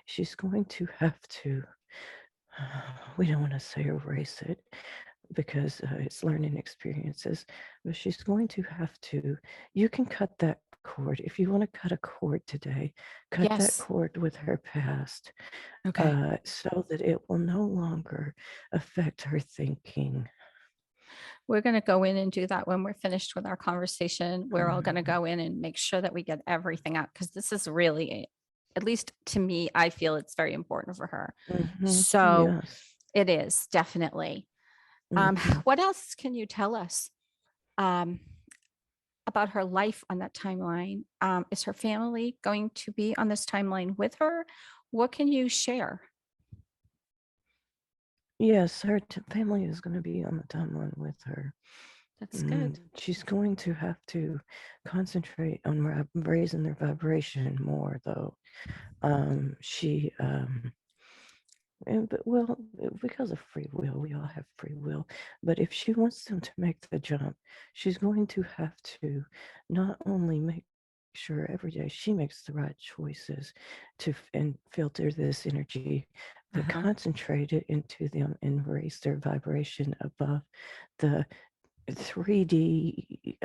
she's going to have to, we don't want to say erase it, because it's learning experiences, but she's going to have to, you can cut that cord. If you want to cut a cord today, cut that Yes. cord with her past, Okay. so that it will no longer affect her thinking. We're going to go in and do that when we're finished with our conversation. We're all going to Um, go in and make sure that we get everything out because this is really, at least to me, I feel it's very important for her. mhm, So yes. it is definitely. Mhm. What else can you tell us um, about her life on that timeline? Is her family going to be on this timeline with her? What can you share? Yes, her family is going to be on the timeline with her. That's good. She's going to have to concentrate on raising their vibration more, though. She but well, because of free will, we all have free will. But if she wants them to make the jump, she's going to have to not only make sure every day she makes the right choices and filter this energy, but Uh-huh. concentrate it into them and raise their vibration above the 3D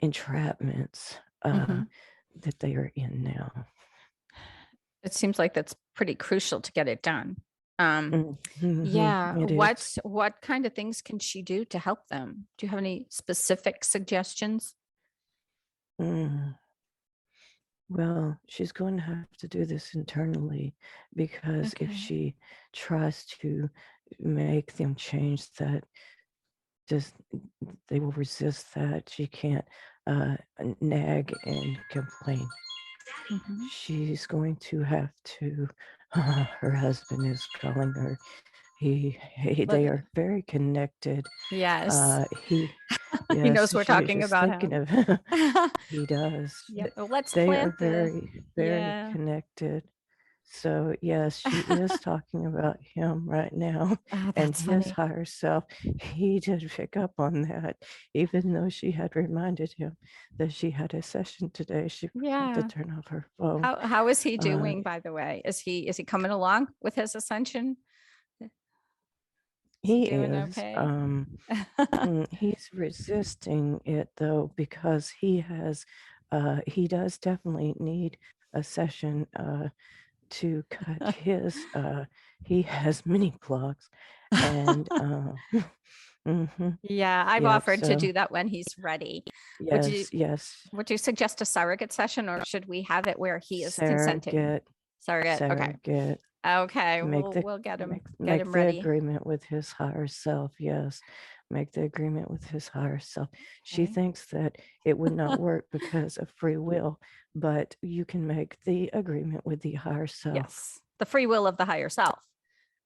entrapments Mhm. that they are in now. It seems like that's pretty crucial to get it done. Yeah. It is. What kind of things can she do to help them? Do you have any specific suggestions? Mm. Well, she's going to have to do this internally because if Okay. she tries to make them change that, just they will resist that. She can't nag and complain. Mhm. She's going to have to. Her husband is calling her. They But are very connected. yes, He, he yes, knows we're she was talking just about thinking him. of. He does. Yeah. Well, let's They are plant the very, very yeah. connected. So, yes, she is talking about him right now Oh, and that's his funny. higher self. He did pick up on that, even though she had reminded him that she had a session today. She forgot to Yeah. turn off her phone. How is he Uh, doing, by the way? Is he coming along with his ascension? Is he he doing is. okay? He's resisting it though because he does definitely need a session to cut his he has mini plugs and mhm, Yeah, I've yep, offered to so do that when he's ready. Would you yes, would you suggest a surrogate session or should we have it where he is consenting? surrogate Surrogate. Okay. surrogate Okay. make the We'll get him get make him the ready. agreement with his higher self. Yes, make the agreement with his higher self. She Okay. thinks that it would not work because of free will, but you can make the agreement with the higher self. Yes. The free will of the higher self.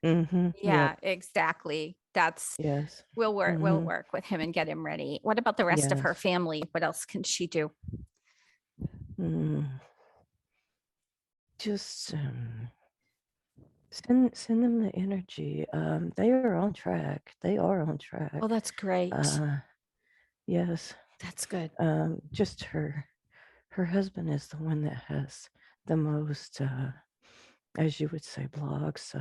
Yep. Yeah, exactly. That's Yes. we'll work with him and get him ready. What about the rest of her Yes. family? What else can she do? Mm. Just send them the energy. They are on track. They are on Oh, track. that's great. Uh, yes. That's good. Just her husband is the one that has the most, as you would say, blocks.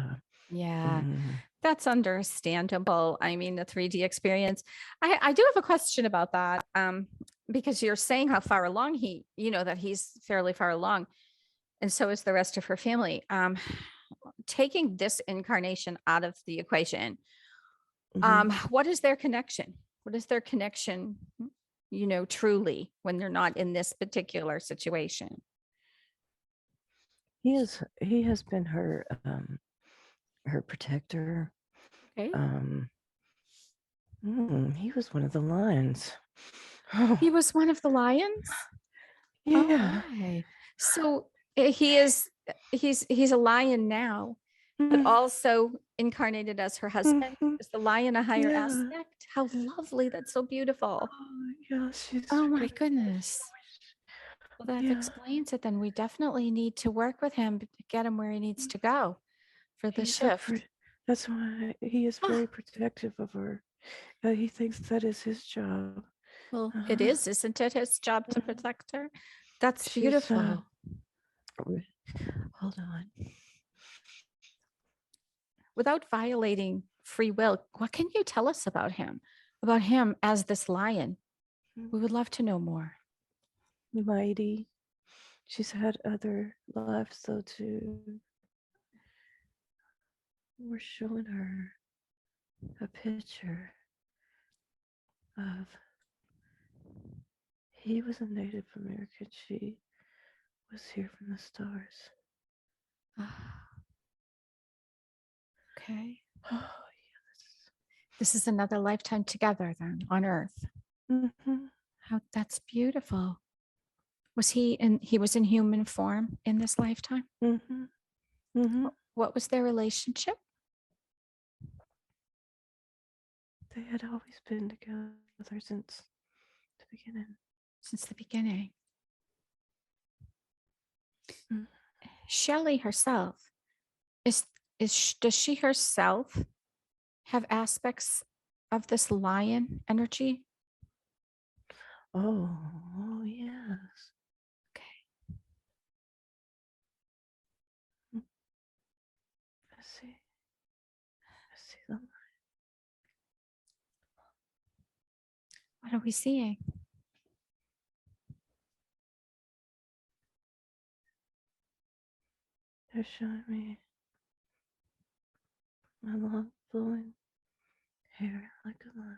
Yeah, Mm, that's understandable. I mean, the 3D experience. I do have a question about that. Because you're saying how far along that he's fairly far along, and so is the rest of her family. Taking this incarnation out of the equation, mhm. what is their connection? What is their connection, truly when they're not in this particular situation? He has been her protector. Okay. Um, he was one of the lions. He Oh, was one of the lions. Oh yeah. my. So he's a lion now, but Mhm, also incarnated as her husband. mhm. Is the lion a higher Yeah. aspect? How lovely. That's so beautiful. Oh, yeah, she's Oh my really goodness. Well, that yeah. explains it. Then we definitely need to work with him to get him where he needs to go for the He's shift. that's why he is Oh, very protective of her. He thinks that is his job. well, it Uh-huh. is, isn't it his job to Mhm. protect her? That's She's beautiful. hold on. Without violating free will, what can you tell us about him? About him as this lion? We would love to know more. Mighty. She's had other lives though too. We're showing her a picture of he was a Native American. She was here from the stars. Ah, okay. Oh, yes. This is another lifetime together then on Earth. Mm-hmm. How that's beautiful. Was he was in human form in this lifetime? Mm-hmm. Mm-hmm. What was their relationship? They had always been together since the beginning. Since the beginning. Mm. Shelley herself does she herself have aspects of this lion energy? Oh, yes. Okay. Mm. I see. I see them. What are we seeing? They're showing me my long flowing hair like a line.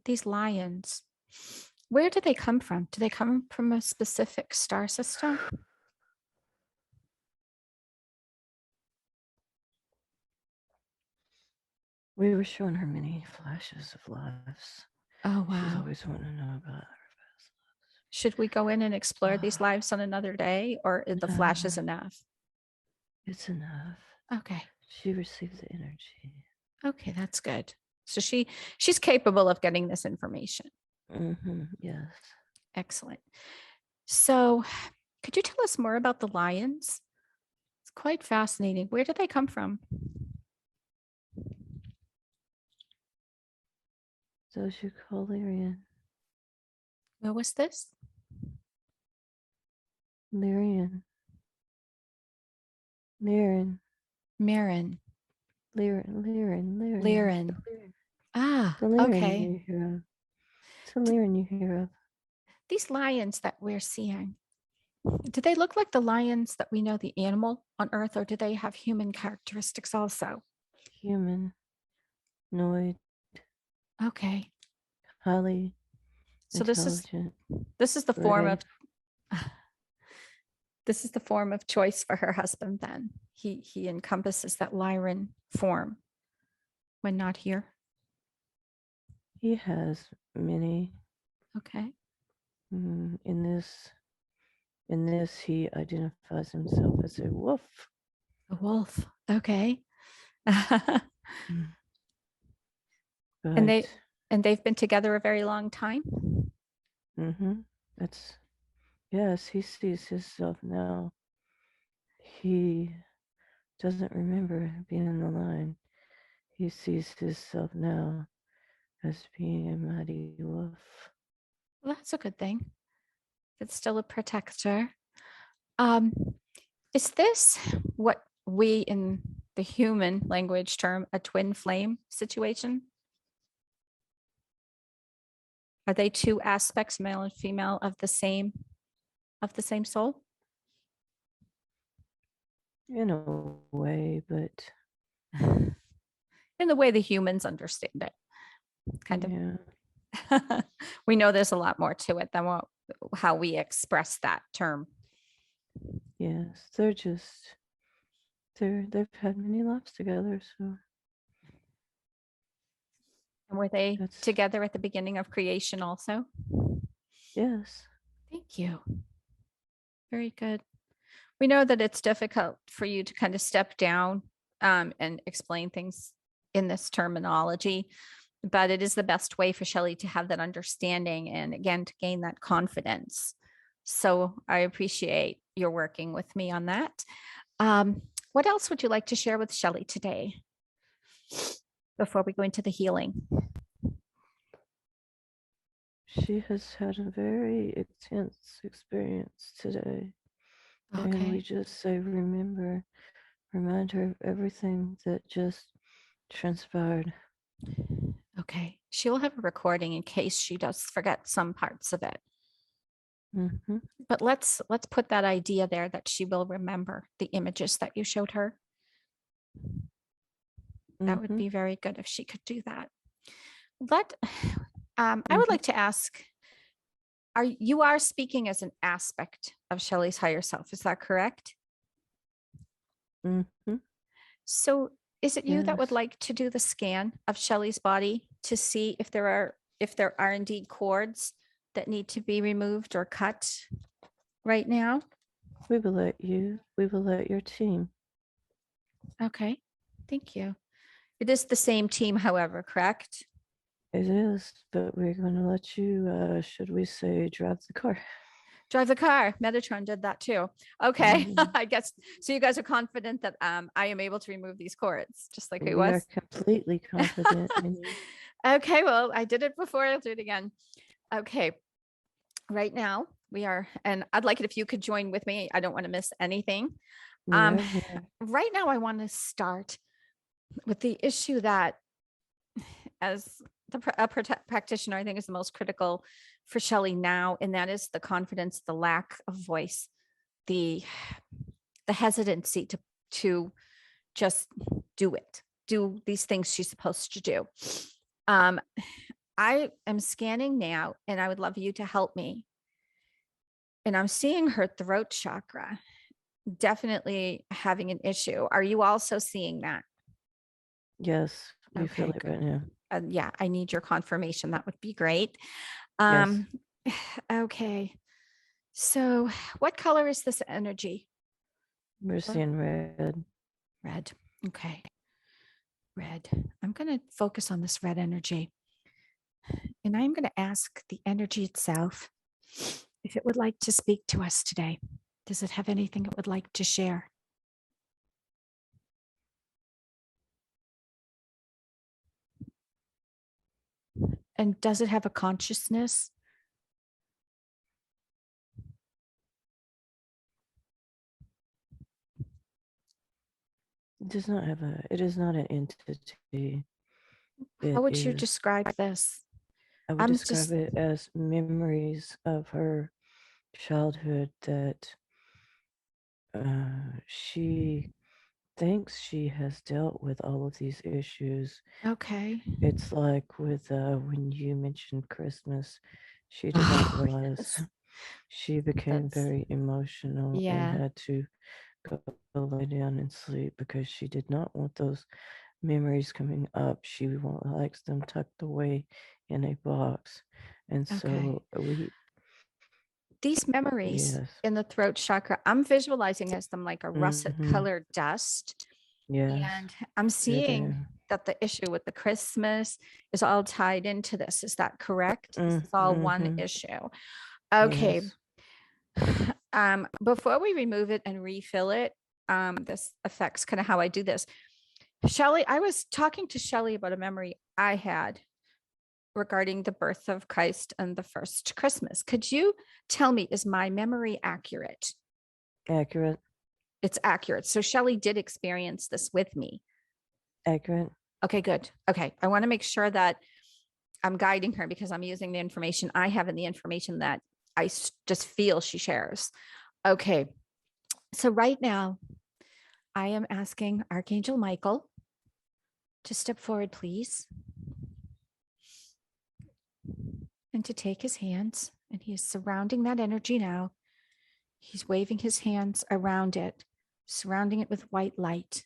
These lions, where do they come from? Do they come from a specific star system? We were showing her many flashes of lives. Oh, She's wow. always wanting to know about her past Should we go in and explore these lives. lives on another day, or is the flash is enough? It's enough. Okay. She receives the energy. Okay, that's good. So she's capable of getting this information. Mm-hmm. Yes. Excellent. So, could you tell us more about the lions? It's quite fascinating. Where did they come from? So she called Lyrian. Where was this? Lyrian. Lyrian. Marin. Lyrian. Lyrian. Lyrian. Lyran. Ah, The Lyrian okay. you hear of. It's the Lyrian you hear of. These lions that we're seeing, do they look like the lions that we know the animal on Earth, or do they have human characteristics also? Humanoid. Okay. Highly So intelligent. this is the form of Brave. this is the form of choice for her husband then. He encompasses that Lyran form when not here. He has many. Okay. In this, he identifies himself as a wolf. A wolf. Okay. Mm. and But they and they've been together a very long time. that's yes, he sees himself now. He doesn't remember being in the line. He sees himself now as being a mighty wolf. Well, that's a good thing. It's still a protector. Um, is this what we in the human language term a twin flame situation? Are they two aspects, male and female, of the same soul? In a way, but In the way the humans understand it, kind yeah, of. We know there's a lot more to it than how we express that term. yes, they've had many lives together, so And were they that's together at the beginning of creation also? yes, Thank you. Very good. We know that it's difficult for you to kind of step down and explain things in this terminology, but it is the best way for Shelley to have that understanding and again to gain that confidence. So I appreciate your working with me on that. What else would you like to share with Shelley today before we go into the healing? she has had a very intense experience today. And we Okay. just say, remind her of everything that just transpired. Okay. She will have a recording in case she does forget some parts of it. Mm-hmm. But let's put that idea there that she will remember the images that you showed her. That would Mm-hmm. be very good if she could do that. Let I would Mm-hmm. like to ask, you are speaking as an aspect of Shelley's higher self? Is that correct? Mm-hmm. So is it you that would Yes. like to do the scan of Shelley's body to see if there are indeed cords that need to be removed or cut right now? We will let you. We will let your team. Okay. Thank you. It is the same team, however, correct? It is, but we're going to let you, should we say, drive the car. Drive the car. Metatron did that too. Okay. Mhm. I guess so. You guys are confident that I am able to remove these cords, just like I We are was. completely confident in you. Okay. Well, I did it before. I'll do it again. Okay. Right now we are, and I'd like it if you could join with me. I don't want to miss anything. We Um, are here. right now I want to start with the issue that, as practitioner, I think is the most critical for Shelley now, and that is the confidence, the lack of voice, the the hesitancy to just do these things she's supposed to do. Um, I am scanning now, and I would love you to help me. And I'm seeing her throat chakra definitely having an issue. Are you also seeing that? Yes, we feel Okay, it good. right now. Yeah, I need your confirmation. That would be great. Yes, Um, okay. So, what color is this energy? we're seeing red. Red. Okay. Red. I'm going to focus on this red energy. And I'm going to ask the energy itself if it would like to speak to us today. Does it have anything it would like to share? And does it have a consciousness? It does not have a, it is not an entity. How It would you is, describe this? I would I'm describe just, it as memories of her childhood that she thinks she has dealt with all of these issues. okay. It's like with when you mentioned Christmas, she did not Oh, realize yes. she became That's, very emotional and yeah. had to go lay down and sleep because she did not want those memories coming up. She likes them tucked away in a box. And Okay. so we, These memories yes. in the throat chakra, I'm visualizing as them like a russet Mm-hmm. colored dust. Yes, And I'm they're seeing there. that the issue with the Christmas is all tied into this. Is that correct? This is all one Mm-hmm. issue. Okay. Yes. Before we remove it and refill it, this affects kind of how I do this. Shelly, I was talking to Shelly about a memory I had regarding the birth of Christ and the first Christmas. Could you tell me, is my memory accurate? Accurate. It's accurate. So Shelly did experience this with me. Accurate. Okay, good. Okay. I want to make sure that I'm guiding her because I'm using the information I have and the information that just feel she shares. Okay. So right now, I am asking Archangel Michael to step forward, please, and to take his hands. And he is surrounding that energy now. He's waving his hands around it, surrounding it with white light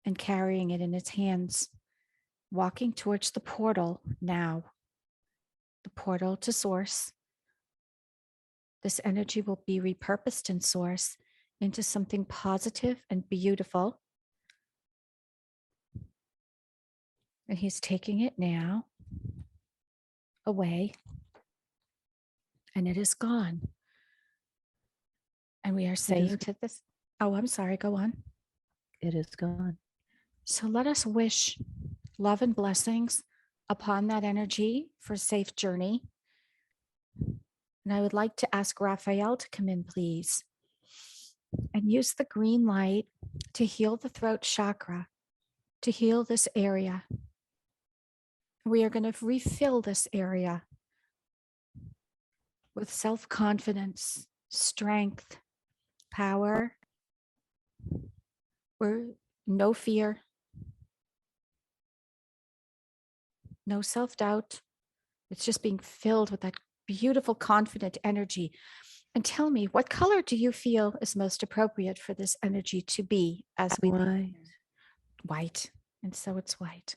and carrying it in his hands, walking towards the portal now, the portal to source. This energy will be repurposed in source into something positive and beautiful. And he's taking it now away, and it is gone. And we are It is. saying to this, oh, I'm sorry, go on. It is gone. So let us wish love and blessings upon that energy for a safe journey. And I would like to ask Raphael to come in, please, and use the green light to heal the throat chakra, to heal this area. We are going to refill this area with self confidence, strength, power, where no fear, no self doubt. It's just being filled with that beautiful, confident energy. And tell me, what color do you feel is most appropriate for this energy to be as we Why? begin? White. And so it's white.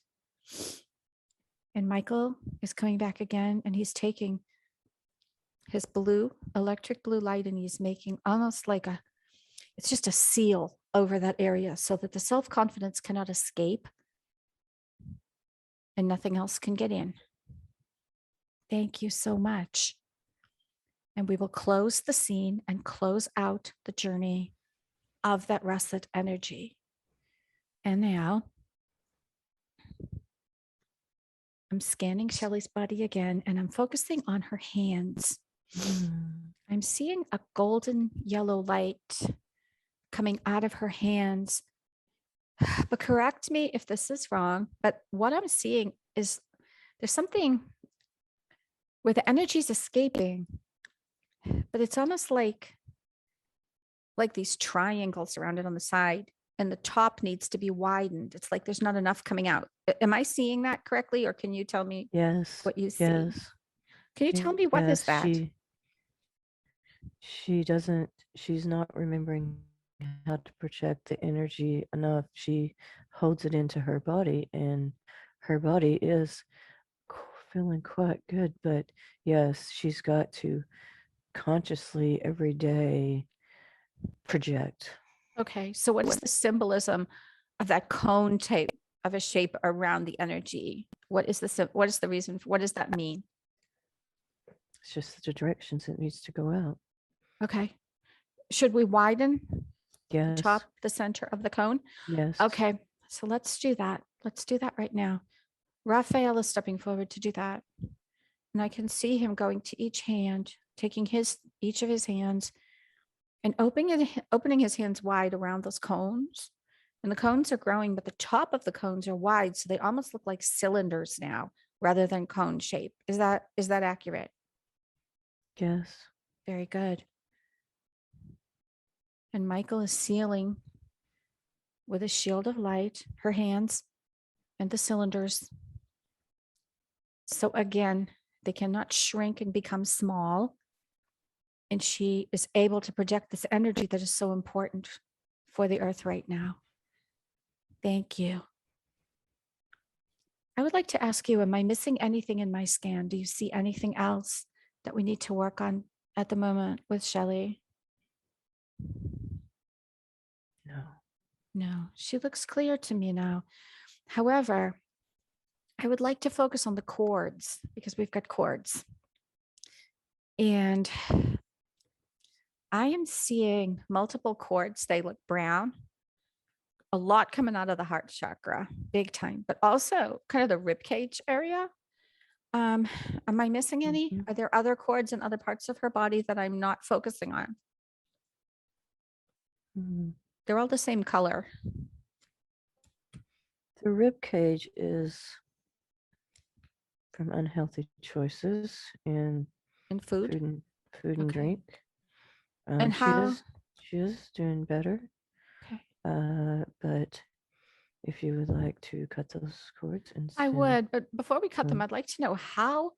And Michael is coming back again, and he's taking his blue, electric blue light, and he's making almost like it's just a seal over that area so that the self confidence cannot escape and nothing else can get in. Thank you so much. And we will close the scene and close out the journey of that russet energy. And now I'm scanning Shelley's body again, and I'm focusing on her hands. I'm seeing a golden yellow light coming out of her hands. But correct me if this is wrong, but what I'm seeing is there's something where the energy's escaping, but it's almost like these triangles around it on the side, and the top needs to be widened. It's like there's not enough coming out. Am I seeing that correctly, or can you tell me Yes, what you see? yes, Can you tell me what is yes. that? She doesn't. She's not remembering how to project the energy enough. She holds it into her body, and her body is feeling quite good. But yes, she's got to consciously every day project. Okay, so what is the symbolism of that cone type of a shape around the energy? What is the reason? What does that mean? It's just the directions it needs to go out. Okay. Should we widen the Yes, top, the center of the cone? yes. Okay, so let's do that. Let's do that right now. Raphael is stepping forward to do that. And I can see him going to each hand, taking each of his hands and opening his hands wide around those cones. And the cones are growing, but the top of the cones are wide, so they almost look like cylinders now rather than cone shape. Is that accurate? Yes. Very good. And Michael is sealing with a shield of light her hands and the cylinders. So again, they cannot shrink and become small. And she is able to project this energy that is so important for the earth right now. Thank you. I would like to ask you, am I missing anything in my scan? Do you see anything else that we need to work on at the moment with Shelley? No. No, she looks clear to me now. However, I would like to focus on the cords because we've got cords. And I am seeing multiple cords. They look brown, a lot coming out of the heart chakra, big time, but also kind of the rib cage area. Am I missing any? Mhm. Are there other cords in other parts of her body that I'm not focusing on? Mhm. They're all the same color. The rib cage is from unhealthy choices in In food. food and food and Okay. drink. And She how? is doing better. Okay. But if you would like to cut those cords and I send would, but before we cut them, some, I'd like to know how,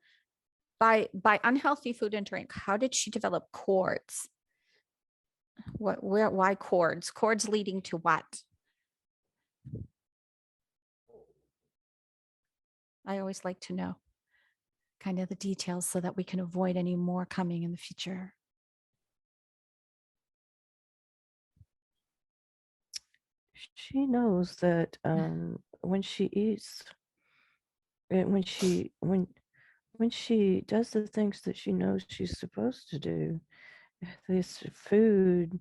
by unhealthy food and drink, how did she develop cords? Why cords? Cords leading to what? I always like to know kind of the details so that we can avoid any more coming in the future. she knows that when she eats, when she does the things that she knows she's supposed to do, this food,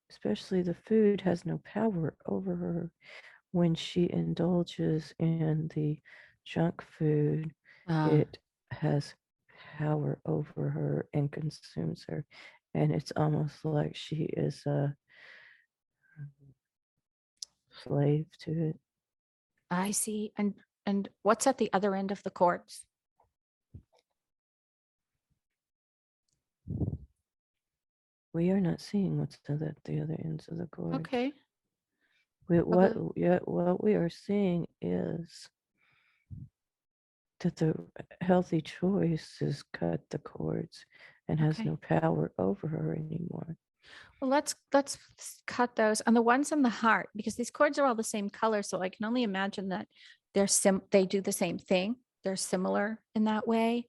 especially the food, has no power over her. When she indulges in the junk food, Uh, it has power over her and consumes her. And it's almost like she is a slave to it. I see. And what's at the other end of the cords? We are not seeing what's at the other ends of the cords. Okay. We, Well, what we are seeing is that the healthy choice is cut the cords and has Okay. no power over her anymore. Well, let's cut those on the ones in the heart because these cords are all the same color. So I can only imagine that they do the same thing. They're similar in that way.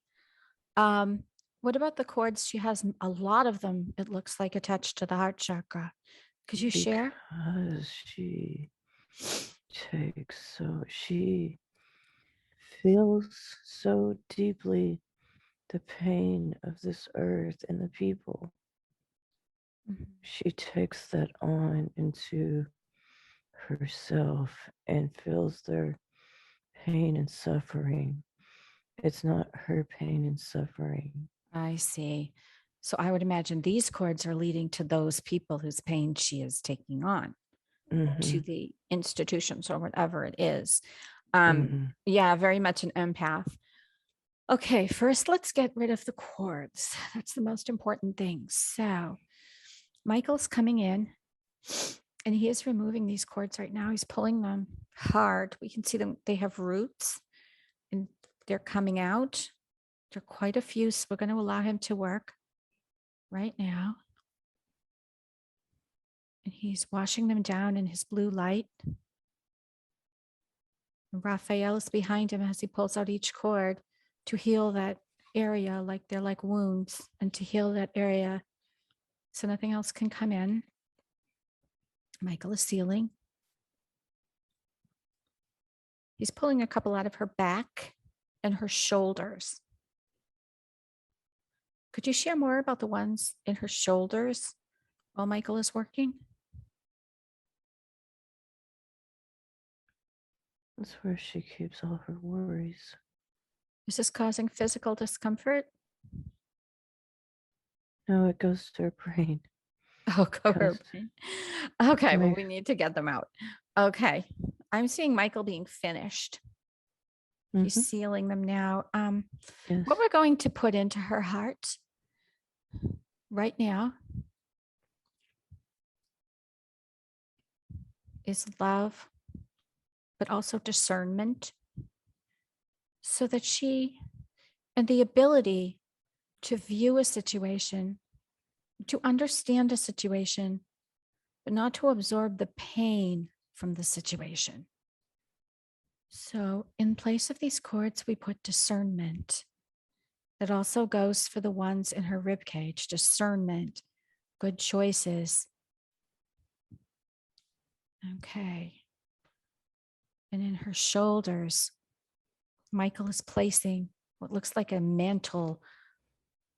Um, what about the cords? She has a lot of them, it looks like, attached to the heart chakra. Could you share? Because she feels so deeply the pain of this earth and the people. Mhm. She takes that on into herself and feels their pain and suffering. It's not her pain and suffering. I see. So I would imagine these cords are leading to those people whose pain she is taking on, to Mm-hmm. the institutions or whatever it is. Um, Mm-hmm. yeah, very much an empath. Okay, first let's get rid of the cords. That's the most important thing. So Michael's coming in and he is removing these cords right now. He's pulling them hard. We can see them, they have roots and they're coming out. There are quite a few, so we're going to allow him to work right now. And he's washing them down in his blue light. And Raphael is behind him as he pulls out each cord to heal that area, like they're like wounds, and to heal that area so nothing else can come in. Michael is sealing. He's pulling a couple out of her back and her shoulders. Could you share more about the ones in her shoulders while Michael is working? That's where she keeps all her worries. Is this causing physical discomfort? No, it goes to her brain. Oh, go her Goes brain. Okay, to well, make, we need to get them out. Okay, I'm seeing Michael being finished. He's mm-hmm. sealing them now. What Yes. we're going to put into her heart right now is love, but also discernment, so that she and the ability to view a situation, to understand a situation, but not to absorb the pain from the situation. So, in place of these cords, we put discernment. That also goes for the ones in her rib cage, discernment, good choices. Okay. And in her shoulders, Michael is placing what looks like a mantle,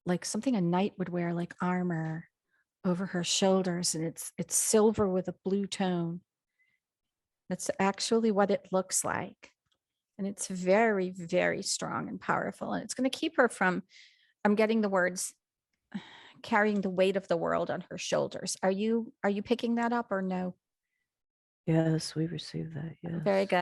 like something a knight would wear, like armor over her shoulders. And it's silver with a blue tone. That's actually what it looks like. And it's very, very strong and powerful. And it's going to keep her from, I'm getting the words, carrying the weight of the world on her shoulders. Are you picking that up or no? Yes, we received that. Very Yes. good.